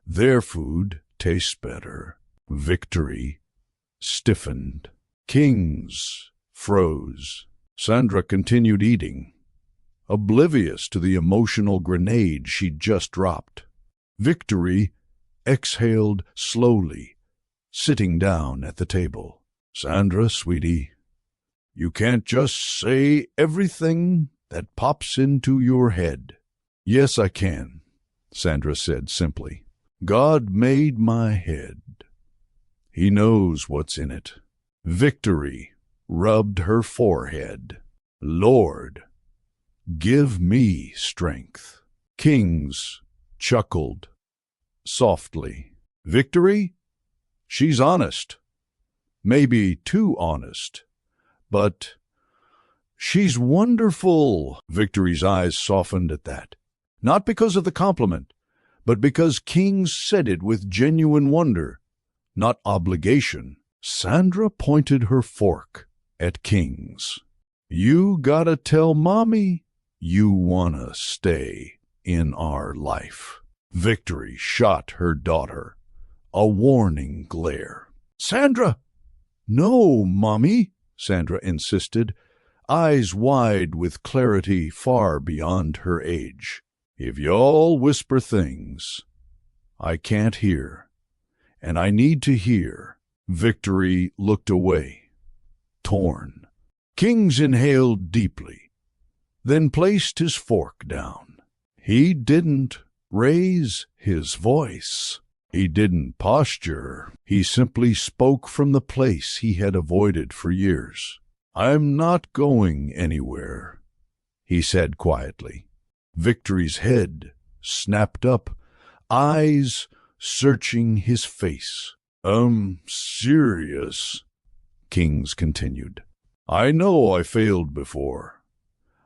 their food tastes better. Victory stiffened. Kings froze. Sandra continued eating, oblivious to the emotional grenade she'd just dropped. Victory exhaled slowly, sitting down at the table. "Sandra, sweetie, you can't just say everything that pops into your head." "Yes, I can," Sandra said simply. "God made my head. He knows what's in it." Victory rubbed her forehead. "Lord, give me strength." Kings chuckled softly. "Victory? She's honest. Maybe too honest. But she's wonderful." Victory's eyes softened at that. Not because of the compliment, but because Kings said it with genuine wonder, not obligation. Sandra pointed her fork at Kings. "You gotta tell Mommy you wanna stay in our life." Victory shot her daughter a warning glare. "Sandra!" "No, Mommy," Sandra insisted, eyes wide with clarity far beyond her age. "If y'all whisper things I can't hear, and I need to hear." Victory looked away, torn. Kings inhaled deeply, then placed his fork down. He didn't raise his voice. He didn't posture. He simply spoke from the place he had avoided for years. "I'm not going anywhere," he said quietly. Victory's head snapped up, eyes searching his face. Serious," Kings continued. "I know I failed before.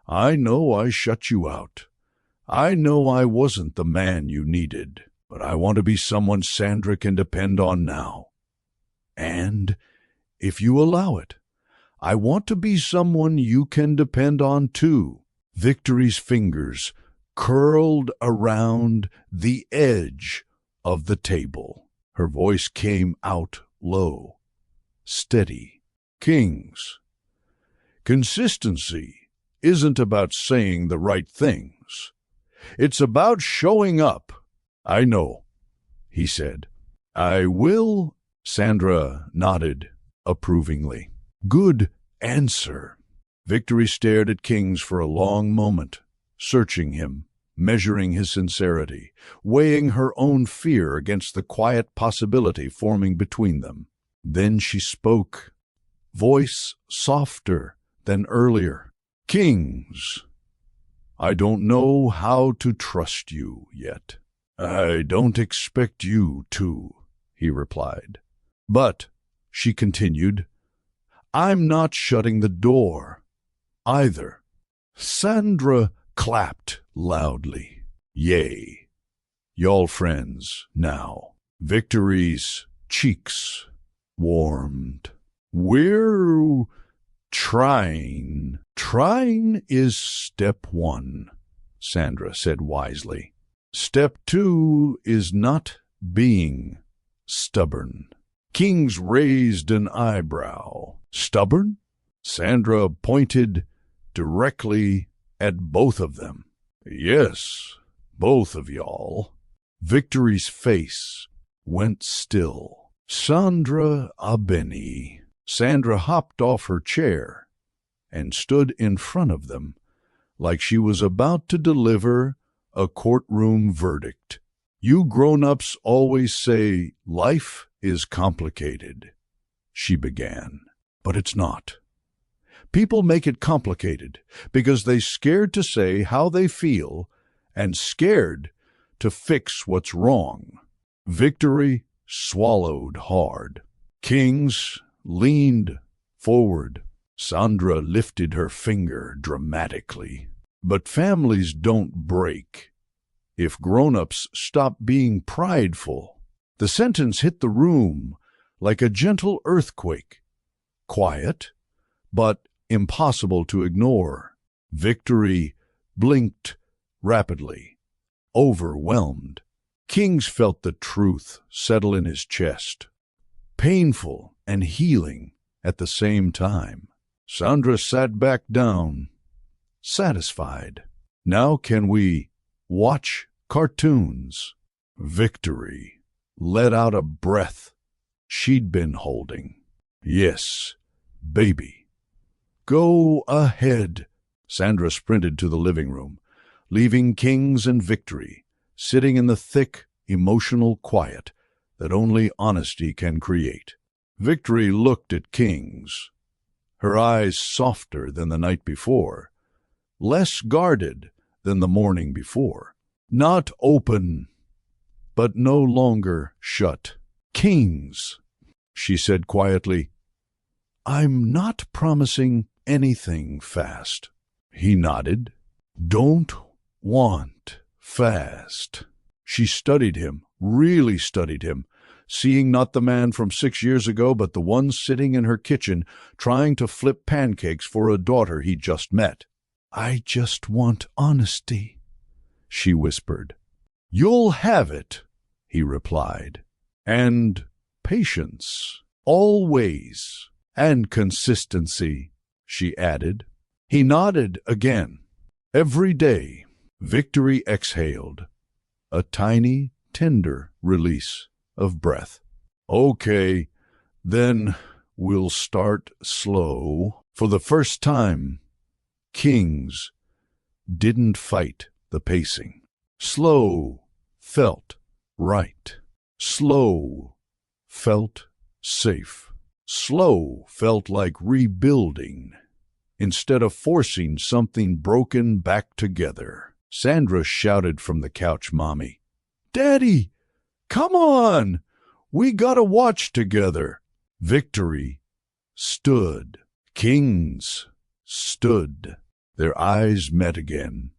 I know I shut you out. I know I wasn't the man you needed, but I want to be someone Sandra can depend on now. And, if you allow it, I want to be someone you can depend on too." Victory's fingers curled around the edge of the table. Her voice came out low, steady. "Kings, consistency isn't about saying the right things. It's about showing up." "I know," he said. "I will," Sandra nodded approvingly. "Good answer." Victory stared at Kings for a long moment, searching him, measuring his sincerity, weighing her own fear against the quiet possibility forming between them. Then she spoke, voice softer than earlier. "Kings, I don't know how to trust you yet." "I don't expect you to," he replied. "But," she continued, "I'm not shutting the door either." Sandra clapped loudly. "Yay. Y'all friends now." Victory's cheeks warmed. "We're trying." "Trying is step one," Sandra said wisely. "Step two is not being stubborn." Kings raised an eyebrow. "Stubborn?" Sandra pointed directly at both of them. "Yes, both of y'all." Victory's face went still. "Sandra Abeni." Sandra hopped off her chair and stood in front of them like she was about to deliver a courtroom verdict. "You grown-ups always say life is complicated," she began, "but it's not. People make it complicated because they're scared to say how they feel and scared to fix what's wrong." Victory swallowed hard. Kings leaned forward. Sandra lifted her finger dramatically. "But families don't break if grown-ups stop being prideful." The sentence hit the room like a gentle earthquake. Quiet, but impossible to ignore. Victory blinked rapidly, overwhelmed. Kings felt the truth settle in his chest, painful and healing at the same time. Sandra sat back down, satisfied. Now can we watch cartoons? Victory let out a breath she'd been holding. Yes, baby. Go ahead. Sandra sprinted to the living room, leaving Kings and Victory sitting in the thick, emotional quiet that only honesty can create. Victory looked at Kings, her eyes softer than the night before, less guarded than the morning before. Not open, but no longer shut. Kings, she said quietly, I'm not promising anything fast. He nodded. Don't want fast. She studied him, really studied him, seeing not the man from 6 years ago, but the one sitting in her kitchen trying to flip pancakes for a daughter he'd just met. I just want honesty, she whispered. You'll have it, he replied. And patience, always, and consistency, she added. He nodded again. Every day, Victory exhaled, a tiny, tender release of breath. Okay, then we'll start slow. For the first time, Kings didn't fight the pacing. Slow felt right. Slow felt safe. Slow felt like rebuilding instead of forcing something broken back together. Sandra shouted from the couch, Mommy, Daddy, come on! We gotta watch together. Victory stood. Kings stood. Their eyes met again.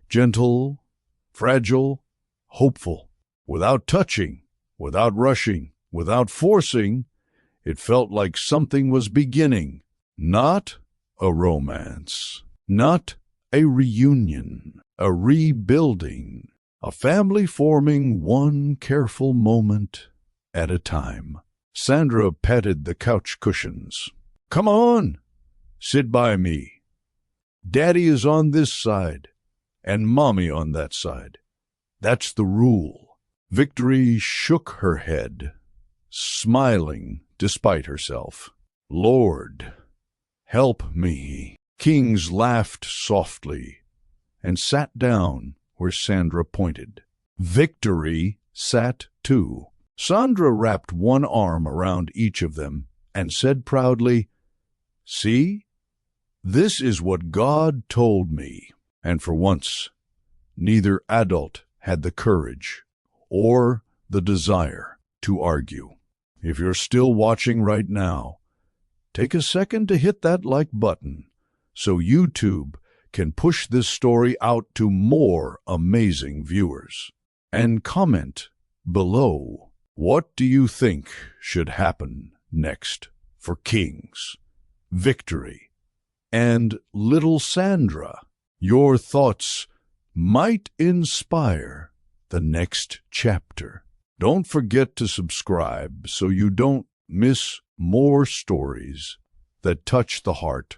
Gentle, fragile, hopeful. Without touching, without rushing, without forcing, it felt like something was beginning. Not a romance, not a reunion, a rebuilding, a family forming one careful moment at a time. Sandra patted the couch cushions. Come on, sit by me. Daddy is on this side, and Mommy on that side. That's the rule. Victory shook her head, smiling despite herself. Lord, help me. Kings laughed softly and sat down where Sandra pointed. Victory sat too. Sandra wrapped one arm around each of them and said proudly, See, this is what God told me. And for once, neither adult had the courage or the desire to argue. If you're still watching right now, take a second to hit that like button so YouTube can push this story out to more amazing viewers. And comment below, what do you think should happen next for Kings, Victory, and little Sandra? Your thoughts might inspire the next chapter. Don't forget to subscribe so you don't miss more stories that touch the heart